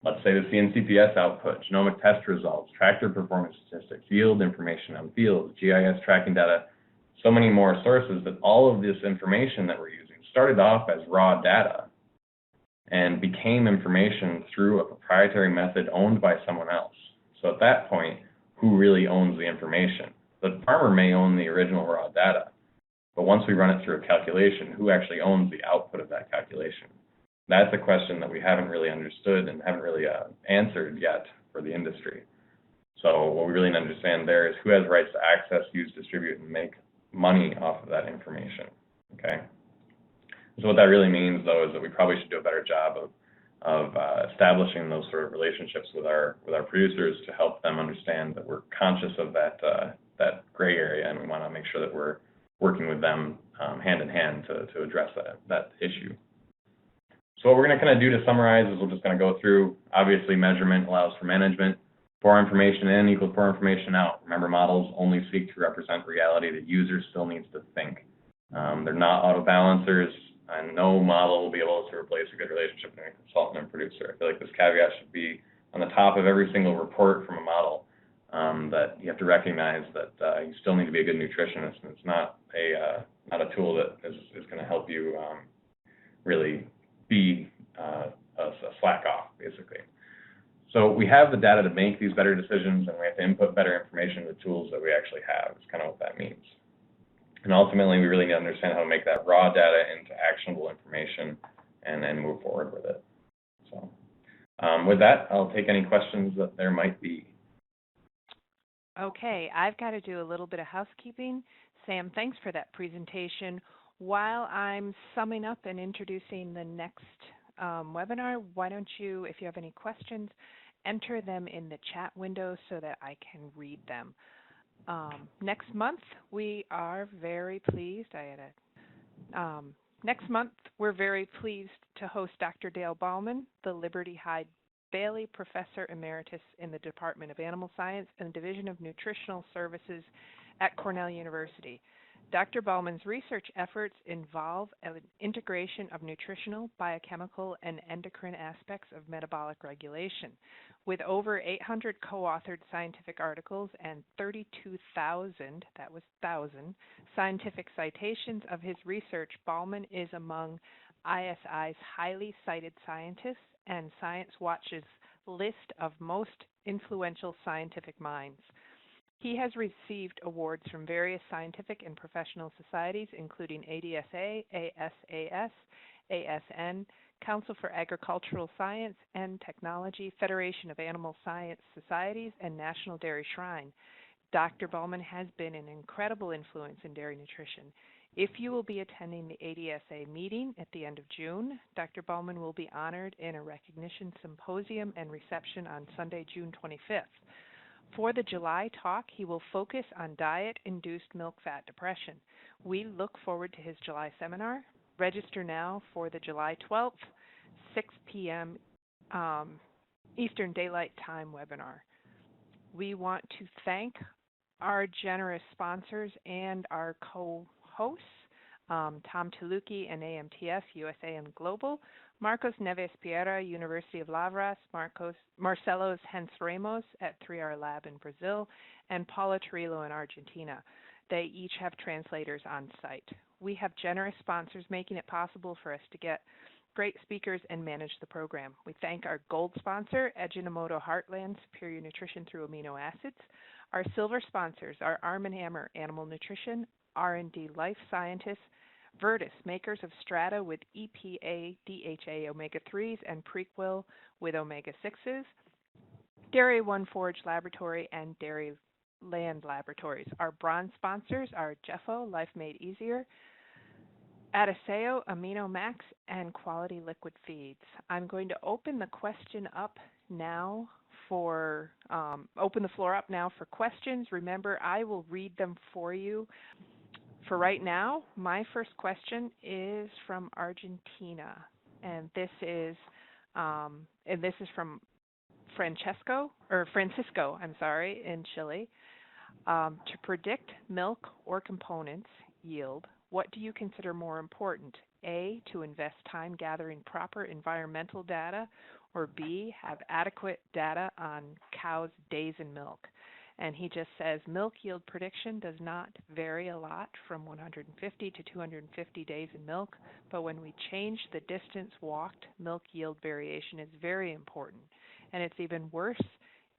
[SPEAKER 2] Let's say the CNCPS output, genomic test results, tractor performance statistics, yield information on fields, GIS tracking data, so many more sources, that all of this information that we're using started off as raw data and became information through a proprietary method owned by someone else. So at that point, who really owns the information? The farmer may own the original raw data, but once we run it through a calculation, who actually owns the output of that calculation? That's a question that we haven't really understood and haven't really answered yet for the industry. So what we really need to understand there is who has rights to access, use, distribute, and make money off of that information, okay? So what that really means, though, is that we probably should do a better job of establishing those sort of relationships with our producers to help them understand that we're conscious of that gray area, and we want to make sure that we're working with them hand in hand to address that issue. So what we're going to kind of do to summarize is we're just going to go through, obviously, measurement allows for management. Pour information in equals pour information out. Remember, models only seek to represent reality. The user still needs to think. They're not auto-balancers, and no model will be able to replace a good relationship between a consultant and producer. I feel like this caveat should be on the top of every single report from a model, that you have to recognize that you still need to be a good nutritionist, and it's not a tool that is going to help you really be a slack off, basically. So we have the data to make these better decisions, and we have to input better information to the tools that we actually have. Is kind of what that means. And ultimately, we really need to understand how to make that raw data into actionable information and then move forward with it. So with that, I'll take any questions that there might be.
[SPEAKER 1] Okay, I've got to do a little bit of housekeeping. Sam, thanks for that presentation. While I'm summing up and introducing the next webinar, why don't you, if you have any questions, enter them in the chat window so that I can read them. Next month, we are very pleased. I had a Next month, we're very pleased to host Dr. Dale Bauman, the Liberty Hyde Bailey Professor Emeritus in the Department of Animal Science and Division of Nutritional Services at Cornell University. Dr. Bauman's research efforts involve an integration of nutritional, biochemical, and endocrine aspects of metabolic regulation. With over 800 co-authored scientific articles and 32,000, that was 1,000, scientific citations of his research, Bauman is among ISI's highly cited scientists and Science Watch's list of most influential scientific minds. He has received awards from various scientific and professional societies, including ADSA, ASAS, ASN, Council for Agricultural Science and Technology, Federation of Animal Science Societies, and National Dairy Shrine. Dr. Bauman has been an incredible influence in dairy nutrition. If you will be attending the ADSA meeting at the end of June, Dr. Bauman will be honored in a recognition symposium and reception on Sunday, June 25th. For the July talk, he will focus on diet-induced milk fat depression. We look forward to his July seminar. Register now for the July 12th, 6 p.m. Eastern Daylight Time webinar. We want to thank our generous sponsors and our co-hosts, Tom Toluki and AMTS, USA and Global, Marcos Neves Piera, University of Lavras, Marcelos Hens Ramos at 3R Lab in Brazil, and Paula Torillo in Argentina. They each have translators on site. We have generous sponsors making it possible for us to get great speakers and manage the program. We thank our gold sponsor, Ajinomoto Heartland Superior Nutrition through Amino Acids. Our silver sponsors are Arm & Hammer Animal Nutrition, R&D Life Scientists, Virtus, makers of Strata with EPA, DHA omega-3s, and Prequel with omega-6s, Dairy One Forage Laboratory, and Dairy Land Laboratories. Our bronze sponsors are Jeffo, Life Made Easier, Adiseo, Amino Max, and Quality Liquid Feeds. I'm going to open the question up now for, open the floor up now for questions. Remember, I will read them for you. For right now, my first question is from Argentina, and this is from Francisco, in Chile. To predict milk or components yield, what do you consider more important? A, to invest time gathering proper environmental data, or B, have adequate data on cows' days in milk? And he just says milk yield prediction does not vary a lot from 150 to 250 days in milk, but when we change the distance walked, milk yield variation is very important. And it's even worse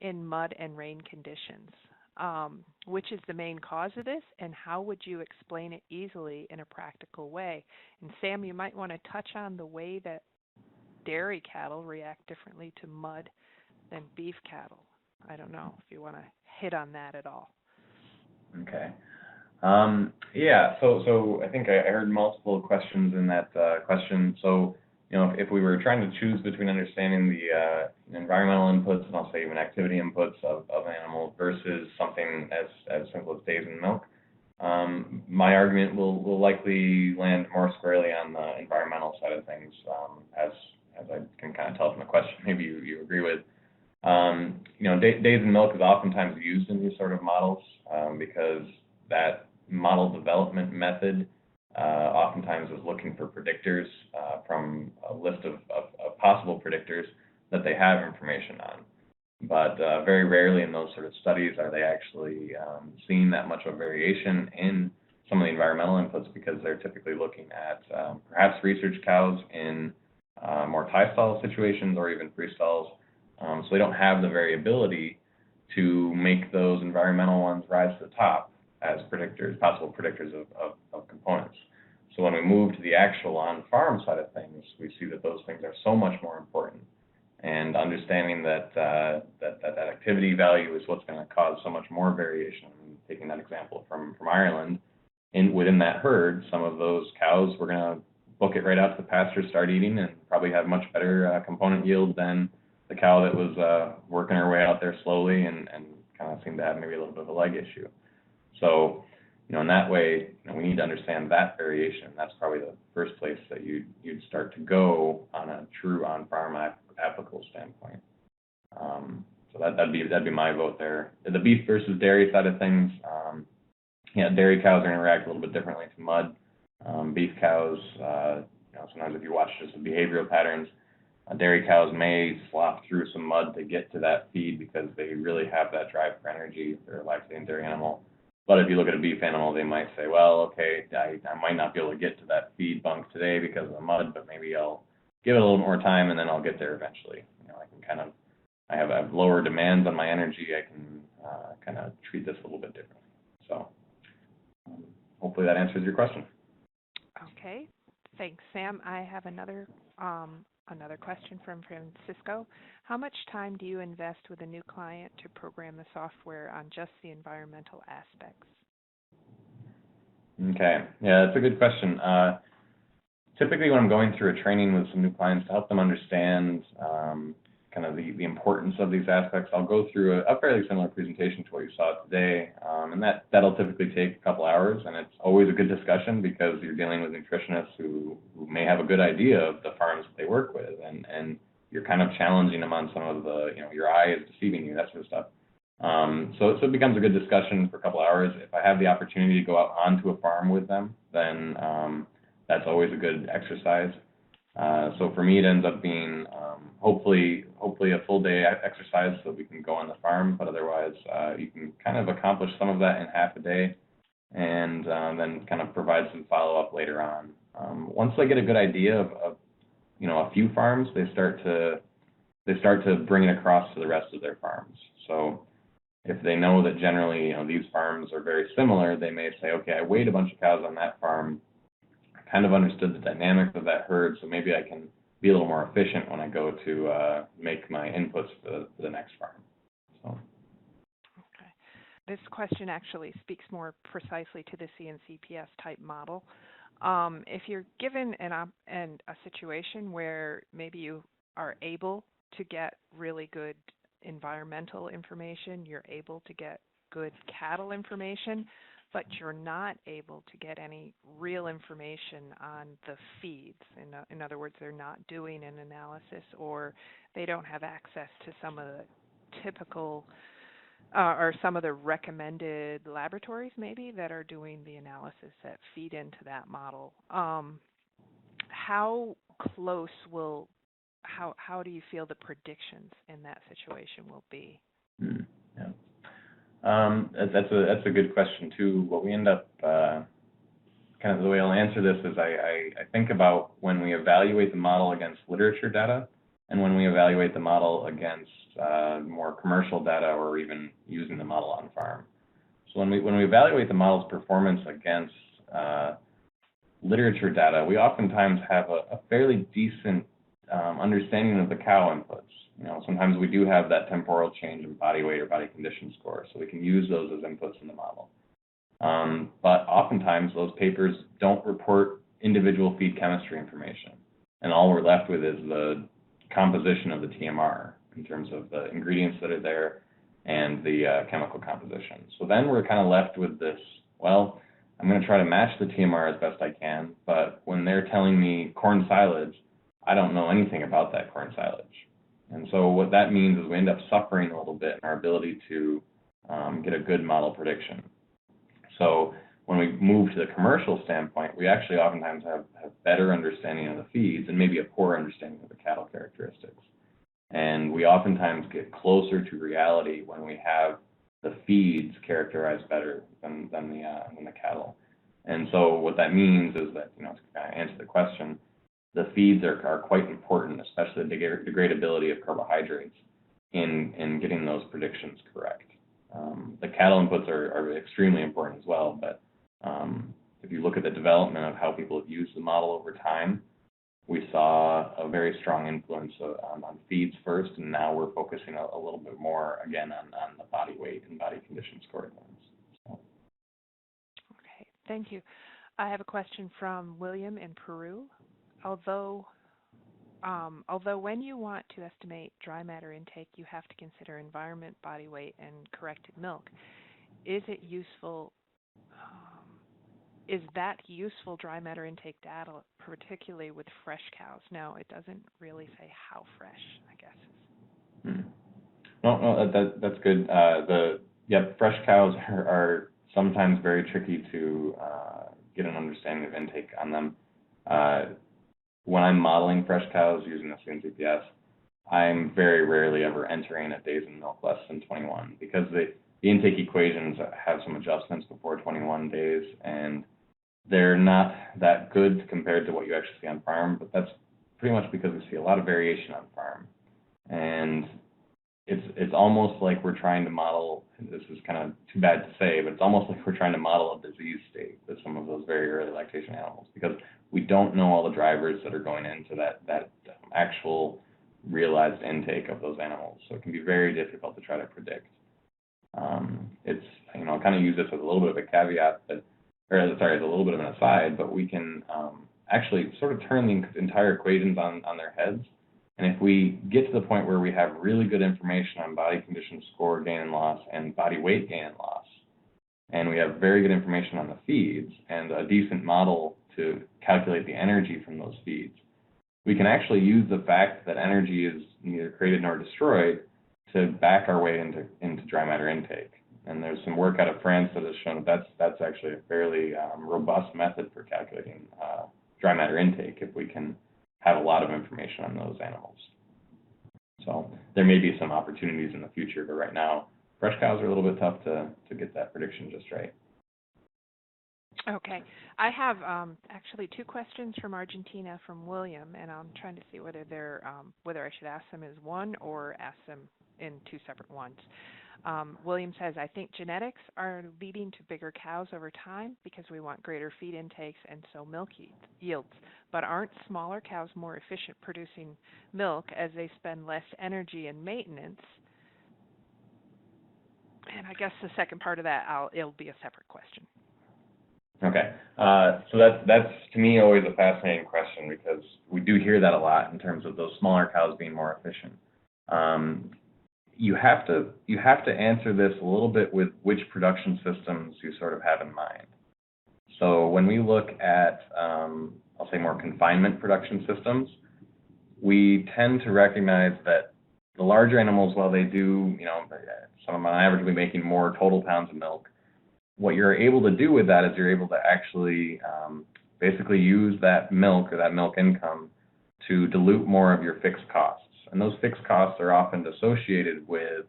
[SPEAKER 1] in mud and rain conditions. Which is the main cause of this, and how would you explain it easily in a practical way? And Sam, you might want to touch on the way that dairy cattle react differently to mud than beef cattle. I don't know if you want to hit on that at all.
[SPEAKER 2] Okay. Yeah, so I think I heard multiple questions in that question. So, if we were trying to choose between understanding the environmental inputs and I'll say even activity inputs of an animal versus something as simple as days in milk, my argument will likely land more squarely on the environmental side of things, as I can kind of tell from the question, maybe you agree with. Days in milk is oftentimes used in these sort of models because that model development method oftentimes is looking for predictors from a list of possible predictors that they have information on. But very rarely in those sort of studies are they actually seeing that much of a variation in some of the environmental inputs because they're typically looking at perhaps research cows in more tie stall situations or even free stalls. So they don't have the variability to make those environmental ones rise to the top as predictors, possible predictors of components. So when we move to the actual on-farm side of things, we see that those things are so much more important. And understanding that activity value is what's going to cause so much more variation. Taking that example from Ireland, within that herd, some of those cows we're going to book it right out to the pasture, start eating, and probably have much better component yield than the cow that was working her way out there slowly and kind of seemed to have maybe a little bit of a leg issue. So In that way, we need to understand that variation. That's probably the first place that you'd start to go on a true on-farm applicable standpoint. So that'd be my vote there. The beef versus dairy side of things, dairy cows are interact a little bit differently to mud. Beef cows, sometimes if you watch just the behavioral patterns, dairy cows may slop through some mud to get to that feed because they really have that drive for energy. They're a lactating dairy animal. But if you look at a beef animal, they might say, well, okay, I might not be able to get to that feed bunk today because of the mud, but maybe I'll give it a little more time and then I'll get there eventually. I have lower demands on my energy. I can kind of treat this a little bit differently. So hopefully that answers your question.
[SPEAKER 1] Okay, thanks, Sam. I have another question from Francisco. How much time do you invest with a new client to program the software on just the environmental aspects?
[SPEAKER 2] Okay, yeah, that's a good question. Typically when I'm going through a training with some new clients to help them understand kind of the importance of these aspects, I'll go through a fairly similar presentation to what you saw today, and that'll typically take a couple hours, and it's always a good discussion because you're dealing with nutritionists who may have a good idea of the farms that they work with, and you're kind of challenging them on some of the, your eye is deceiving you, that sort of stuff. So it becomes a good discussion for a couple hours. If I have the opportunity to go out onto a farm with them, then that's always a good exercise. So for me, it ends up being hopefully a full day exercise so we can go on the farm, but otherwise you can kind of accomplish some of that in half a day and then kind of provide some follow-up later on. Once they get a good idea of a few farms, they start to bring it across to the rest of their farms. So if they know that generally these farms are very similar, they may say, okay, I weighed a bunch of cows on that farm, kind of understood the dynamics of that herd, so maybe I can be a little more efficient when I go to make my inputs to the next farm. So.
[SPEAKER 1] Okay. This question actually speaks more precisely to the CNCPS type model. If you're given a situation where maybe you are able to get really good environmental information, you're able to get good cattle information, but you're not able to get any real information on the feeds. In other words, they're not doing an analysis, or they don't have access to some of the typical or some of the recommended laboratories maybe that are doing the analysis that feed into that model. How do you feel the predictions in that situation will be?
[SPEAKER 2] Yeah. That's a good question too. What we end up kind of the way I'll answer this is I think about when we evaluate the model against literature data and when we evaluate the model against more commercial data or even using the model on farm. So when we evaluate the model's performance against literature data, we oftentimes have a fairly decent understanding of the cow inputs. Sometimes we do have that temporal change in body weight or body condition score, so we can use those as inputs in the model. But oftentimes those papers don't report individual feed chemistry information, and all we're left with is the composition of the TMR in terms of the ingredients that are there and the chemical composition. So then we're kind of left with this, well, I'm going to try to match the TMR as best I can, but when they're telling me corn silage, I don't know anything about that corn silage. And so what that means is we end up suffering a little bit in our ability to get a good model prediction. So when we move to the commercial standpoint, we actually oftentimes have better understanding of the feeds and maybe a poor understanding of the cattle characteristics. And we oftentimes get closer to reality when we have the feeds characterized better than the cattle. And so what that means is that, to kind of answer the question, the feeds are quite important, especially the degradability of carbohydrates in getting those predictions correct. The cattle inputs are extremely important as well, but if you look at the development of how people have used the model over time, we saw a very strong influence on feeds first, and now we're focusing a little bit more, again, on the body weight and body condition score points. So.
[SPEAKER 1] Okay, thank you. I have a question from William in Peru. Although when you want to estimate dry matter intake, you have to consider environment, body weight, and corrected milk. Is it useful is that useful dry matter intake data, particularly with fresh cows? No, it doesn't really say how fresh, I guess.
[SPEAKER 2] Hmm. No, that's good. Fresh cows are sometimes very tricky to get an understanding of intake on them. When I'm modeling fresh cows using the CNCPS, I'm very rarely ever entering a days in milk less than 21 because the intake equations have some adjustments before 21 days, and they're not that good compared to what you actually see on farm, but that's pretty much because we see a lot of variation on farm. And it's almost like we're trying to model, this is kind of too bad to say, but it's almost like we're trying to model a disease state with some of those very early lactation animals because we don't know all the drivers that are going into that actual realized intake of those animals. So it can be very difficult to try to predict. It's, I kind of use this as a little bit of a caveat, as a little bit of an aside, but we can actually sort of turn the entire equations on their heads. And if we get to the point where we have really good information on body condition score gain and loss and body weight gain and loss, and we have very good information on the feeds and a decent model to calculate the energy from those feeds, we can actually use the fact that energy is neither created nor destroyed to back our way into dry matter intake. And there's some work out of France that has shown that that's actually a fairly robust method for calculating dry matter intake if we can have a lot of information on those animals. So there may be some opportunities in the future, but right now, fresh cows are a little bit tough to get that prediction just right.
[SPEAKER 1] Okay. I have actually two questions from Argentina from William, and I'm trying to see whether they're whether I should ask them as one or ask them in two separate ones. William says, I think genetics are leading to bigger cows over time because we want greater feed intakes and so milk yields. But aren't smaller cows more efficient producing milk as they spend less energy in maintenance? And I guess the second part of that, it'll be a separate question.
[SPEAKER 2] Okay, so that's to me always a fascinating question because we do hear that a lot in terms of those smaller cows being more efficient. You have to answer this a little bit with which production systems you sort of have in mind. So when we look at, I'll say more confinement production systems, we tend to recognize that the larger animals, while they do, some of them on average will be making more total pounds of milk, what you're able to do with that is you're able to actually basically use that milk or that milk income to dilute more of your fixed costs. And those fixed costs are often associated with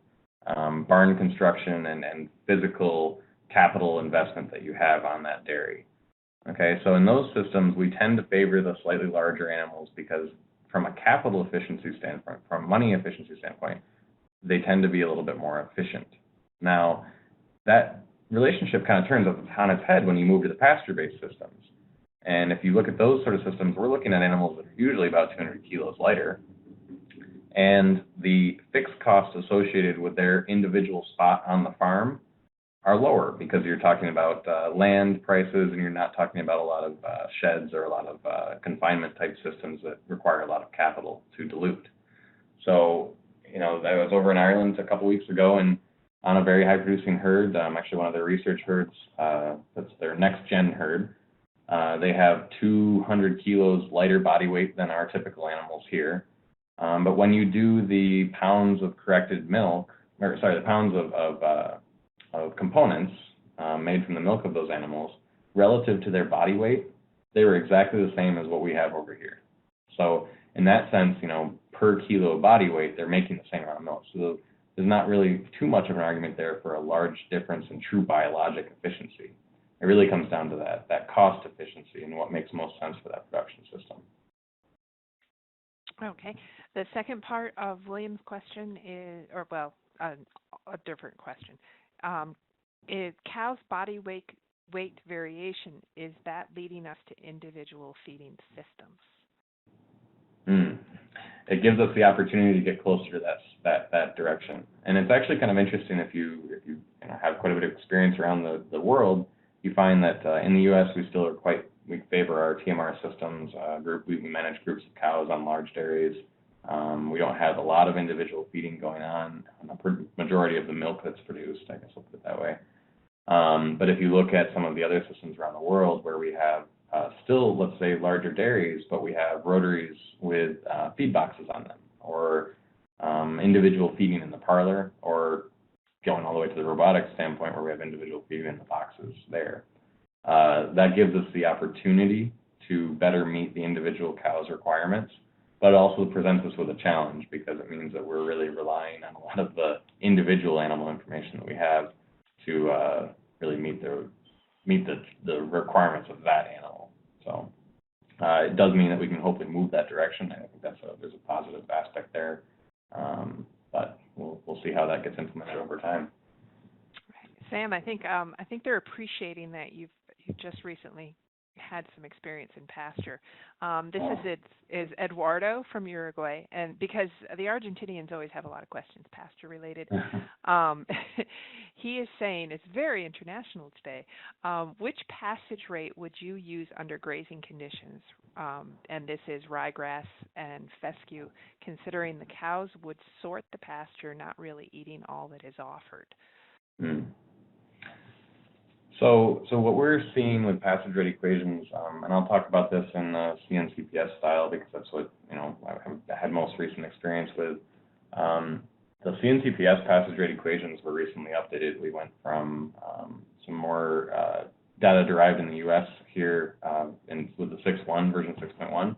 [SPEAKER 2] barn construction and physical capital investment that you have on that dairy. Okay, so in those systems, we tend to favor the slightly larger animals because from a capital efficiency standpoint, from a money efficiency standpoint, they tend to be a little bit more efficient. Now, that relationship kind of turns on its head when you move to the pasture-based systems. And if you look at those sort of systems, we're looking at animals that are usually about 200 kilos lighter. And the fixed costs associated with their individual spot on the farm are lower because you're talking about land prices and you're not talking about a lot of sheds or a lot of confinement type systems that require a lot of capital to dilute. So, I was over in Ireland a couple weeks ago and on a very high producing herd, actually one of their research herds, that's their next gen herd. They have 200 kilos lighter body weight than our typical animals here. But when you do the pounds of corrected milk, the pounds of components made from the milk of those animals, relative to their body weight, they were exactly the same as what we have over here. So in that sense, per kilo of body weight, they're making the same amount of milk. So there's not really too much of an argument there for a large difference in true biologic efficiency. It really comes down to that cost efficiency and what makes most sense for that production system.
[SPEAKER 1] Okay. The second part of William's question is, a different question. Is cow's body weight variation, is that leading us to individual feeding systems?
[SPEAKER 2] It gives us the opportunity to get closer to that direction. And it's actually kind of interesting if you have quite a bit of experience around the world, you find that in the U.S. we favor our TMR systems group. We manage groups of cows on large dairies. We don't have a lot of individual feeding going on the majority of the milk that's produced, I guess I'll put it that way. But if you look at some of the other systems around the world where we have still, let's say, larger dairies, but we have rotaries with feed boxes on them, or individual feeding in the parlor, or going all the way to the robotic standpoint where we have individual feeding in the boxes there. That gives us the opportunity to better meet the individual cow's requirements, but it also presents us with a challenge because it means that we're really relying on a lot of the individual animal information that we have to really meet the requirements of that animal. So it does mean that we can hopefully move that direction. I think there's a positive aspect there, but we'll see how that gets implemented over time.
[SPEAKER 1] Sam, I think they're appreciating that you've just recently had some experience in pasture. This is Eduardo from Uruguay, and because the Argentinians always have a lot of questions pasture related, he is saying it's very international today. Which passage rate would you use under grazing conditions? And this is ryegrass and fescue, considering the cows would sort the pasture, not really eating all that is offered.
[SPEAKER 2] So what we're seeing with passage rate equations, and I'll talk about this in CNCPS style because that's what I had most recent experience with. The CNCPS passage rate equations were recently updated. We went from some more data derived in the U.S. here with the 6.1 version 6.1.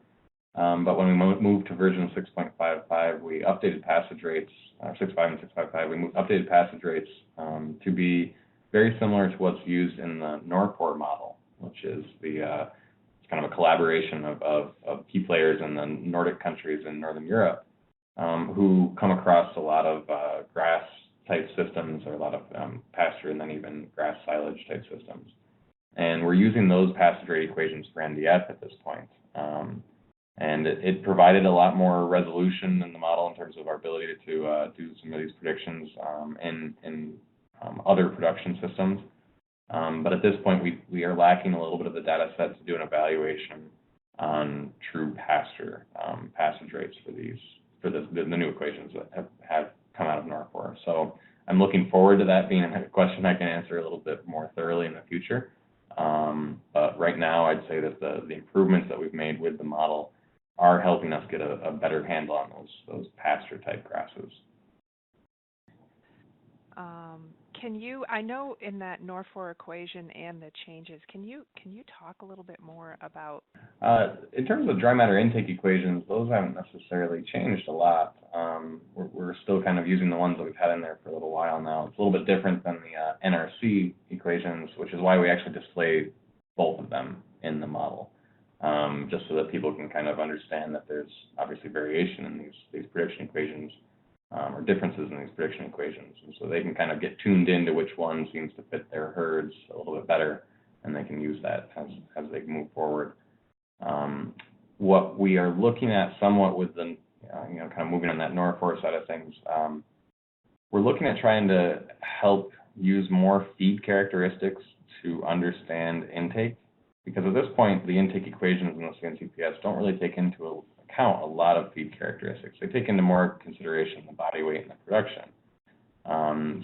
[SPEAKER 2] But when we moved to version 6.55, we updated passage rates, 6.5 and 6.55. We updated passage rates to be very similar to what's used in the NORPOR model, which is it's kind of a collaboration of key players in the Nordic countries in Northern Europe who come across a lot of grass type systems, or a lot of pasture, and then even grass silage type systems. And we're using those passage rate equations for NDF at this point. And it provided a lot more resolution in the model in terms of our ability to do some of these predictions in other production systems. But at this point, we are lacking a little bit of the data set to do an evaluation on true pasture passage rates for the new equations that have come out of NORPOR. So I'm looking forward to that being a question I can answer a little bit more thoroughly in the future. But right now, I'd say that the improvements that we've made with the model are helping us get a better handle on those pasture type grasses.
[SPEAKER 1] I know in that NORPOR equation and the changes, can you talk a little bit more about?
[SPEAKER 2] In terms of dry matter intake equations, those haven't necessarily changed a lot. We're still kind of using the ones that we've had in there for a little while now. It's a little bit different than the NRC equations, which is why we actually displayed both of them in the model, just so that people can kind of understand that there's obviously variation in these prediction equations. Or differences in these prediction equations. And so they can kind of get tuned into which one seems to fit their herds a little bit better, and they can use that as they move forward. What we are looking at somewhat with the, kind of moving on that NORPOR side of things, we're looking at trying to help use more feed characteristics to understand intake, because at this point, the intake equations in the CNCPS don't really take into account a lot of feed characteristics. They take into more consideration the body weight and the production.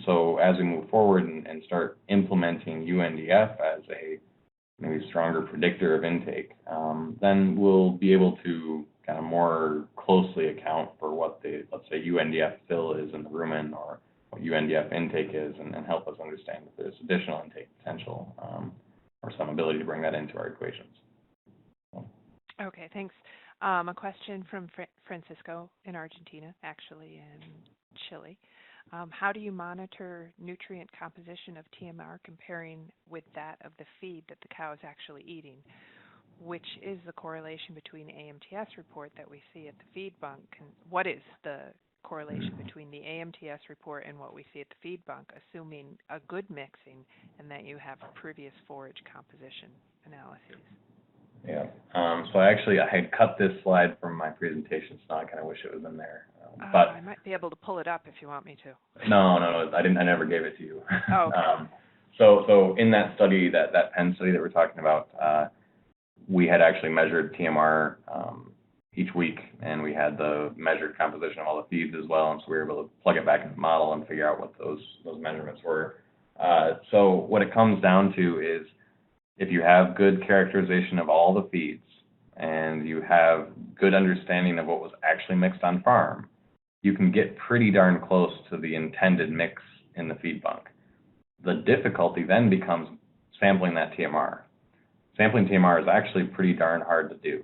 [SPEAKER 2] So as we move forward and start implementing UNDF as a maybe stronger predictor of intake, then we'll be able to kind of more closely account for what the, let's say, UNDF fill is in the rumen, or what UNDF intake is, and help us understand if there's additional intake potential or some ability to bring that into our equations.
[SPEAKER 1] Okay, thanks. A question from Francisco in Argentina, actually in Chile. How do you monitor nutrient composition of TMR comparing with that of the feed that the cow is actually eating? Which is the correlation between the AMTS report that we see at the feed bunk? And what is the correlation between the AMTS report and what we see at the feed bunk, assuming a good mixing and that you have previous forage composition analyses?
[SPEAKER 2] Yeah. So I had cut this slide from my presentation, so now I kind of wish it was in there. But
[SPEAKER 1] I might be able to pull it up if you want me to.
[SPEAKER 2] No, I didn't. I never gave it to you.
[SPEAKER 1] Oh, okay.
[SPEAKER 2] So in that study, that Penn study that we're talking about, we had actually measured TMR each week, and we had the measured composition of all the feeds as well, and so we were able to plug it back into the model and figure out what those measurements were. So what it comes down to is if you have good characterization of all the feeds and you have good understanding of what was actually mixed on farm, you can get pretty darn close to the intended mix in the feed bunk. The difficulty then becomes sampling that TMR. Sampling TMR is actually pretty darn hard to do.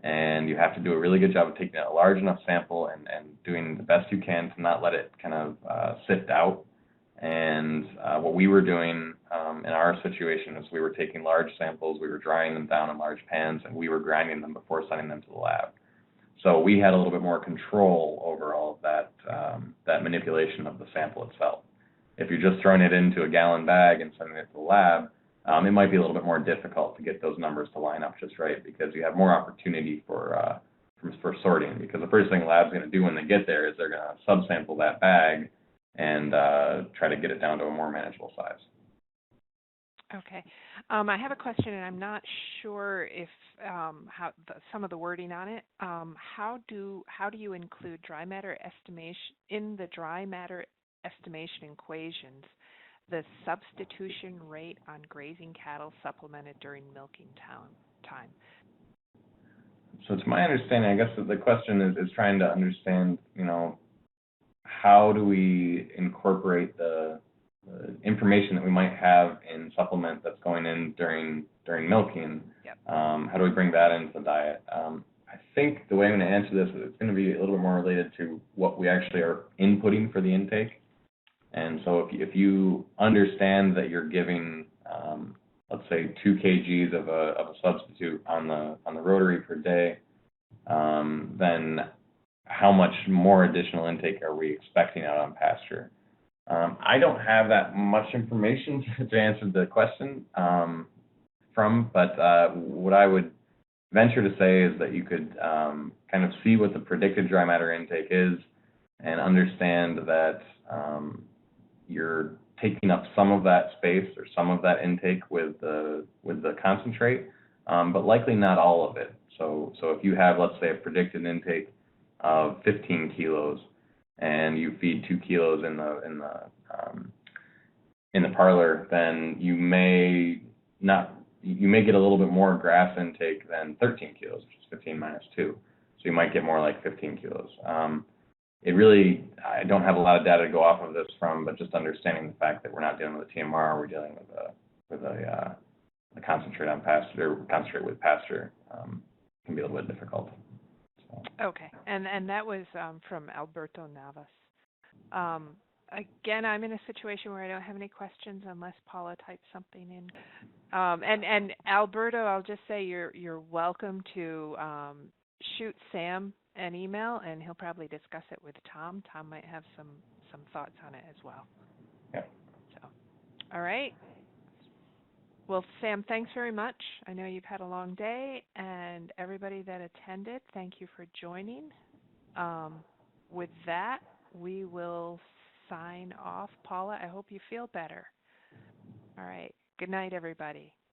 [SPEAKER 2] And you have to do a really good job of taking a large enough sample and doing the best you can to not let it kind of sift out. And what we were doing in our situation is we were taking large samples, we were drying them down in large pans, and we were grinding them before sending them to the lab. So we had a little bit more control over all of that, that manipulation of the sample itself. If you're just throwing it into a gallon bag and sending it to the lab, it might be a little bit more difficult to get those numbers to line up just right because you have more opportunity for sorting. Because the first thing the lab's going to do when they get there is they're going to subsample that bag and try to get it down to a more manageable size.
[SPEAKER 1] Okay. I have a question, and I'm not sure if some of the wording on it. How do you include dry matter estimation in the dry matter estimation equations? The substitution rate on grazing cattle supplemented during milking time.
[SPEAKER 2] So it's my understanding, I guess that the question is trying to understand, how do we incorporate the information that we might have in supplement that's going in during milking?
[SPEAKER 1] Yep.
[SPEAKER 2] How do we bring that into the diet? I think the way I'm going to answer this is it's going to be a little bit more related to what we actually are inputting for the intake. And so if you understand that you're giving, let's say, 2 kgs of a substitute on the rotary per day, then how much more additional intake are we expecting out on pasture? I don't have that much information to answer the question but what I would venture to say is that you could kind of see what the predicted dry matter intake is and understand that you're taking up some of that space or some of that intake with the concentrate, but likely not all of it. So if you have, let's say, a predicted intake of 15 kilos, and you feed 2 kilos in the parlor, then you may get a little bit more grass intake than 13 kilos, which is 15 minus 2. So you might get more like 15 kilos. I don't have a lot of data to go off of this from, but just understanding the fact that we're not dealing with a TMR, we're dealing with a concentrate on pasture, concentrate with pasture, can be a little bit difficult. So.
[SPEAKER 1] Okay, and that was from Alberto Navas. Again, I'm in a situation where I don't have any questions unless Paula types something in. And Alberto, I'll just say you're welcome to shoot Sam an email, and he'll probably discuss it with Tom. Tom might have some thoughts on it as well.
[SPEAKER 2] Yeah.
[SPEAKER 1] So, all right. Well, Sam, thanks very much. I know you've had a long day, and everybody that attended, thank you for joining. With that, we will sign off. Paula, I hope you feel better. All right. Good night, everybody.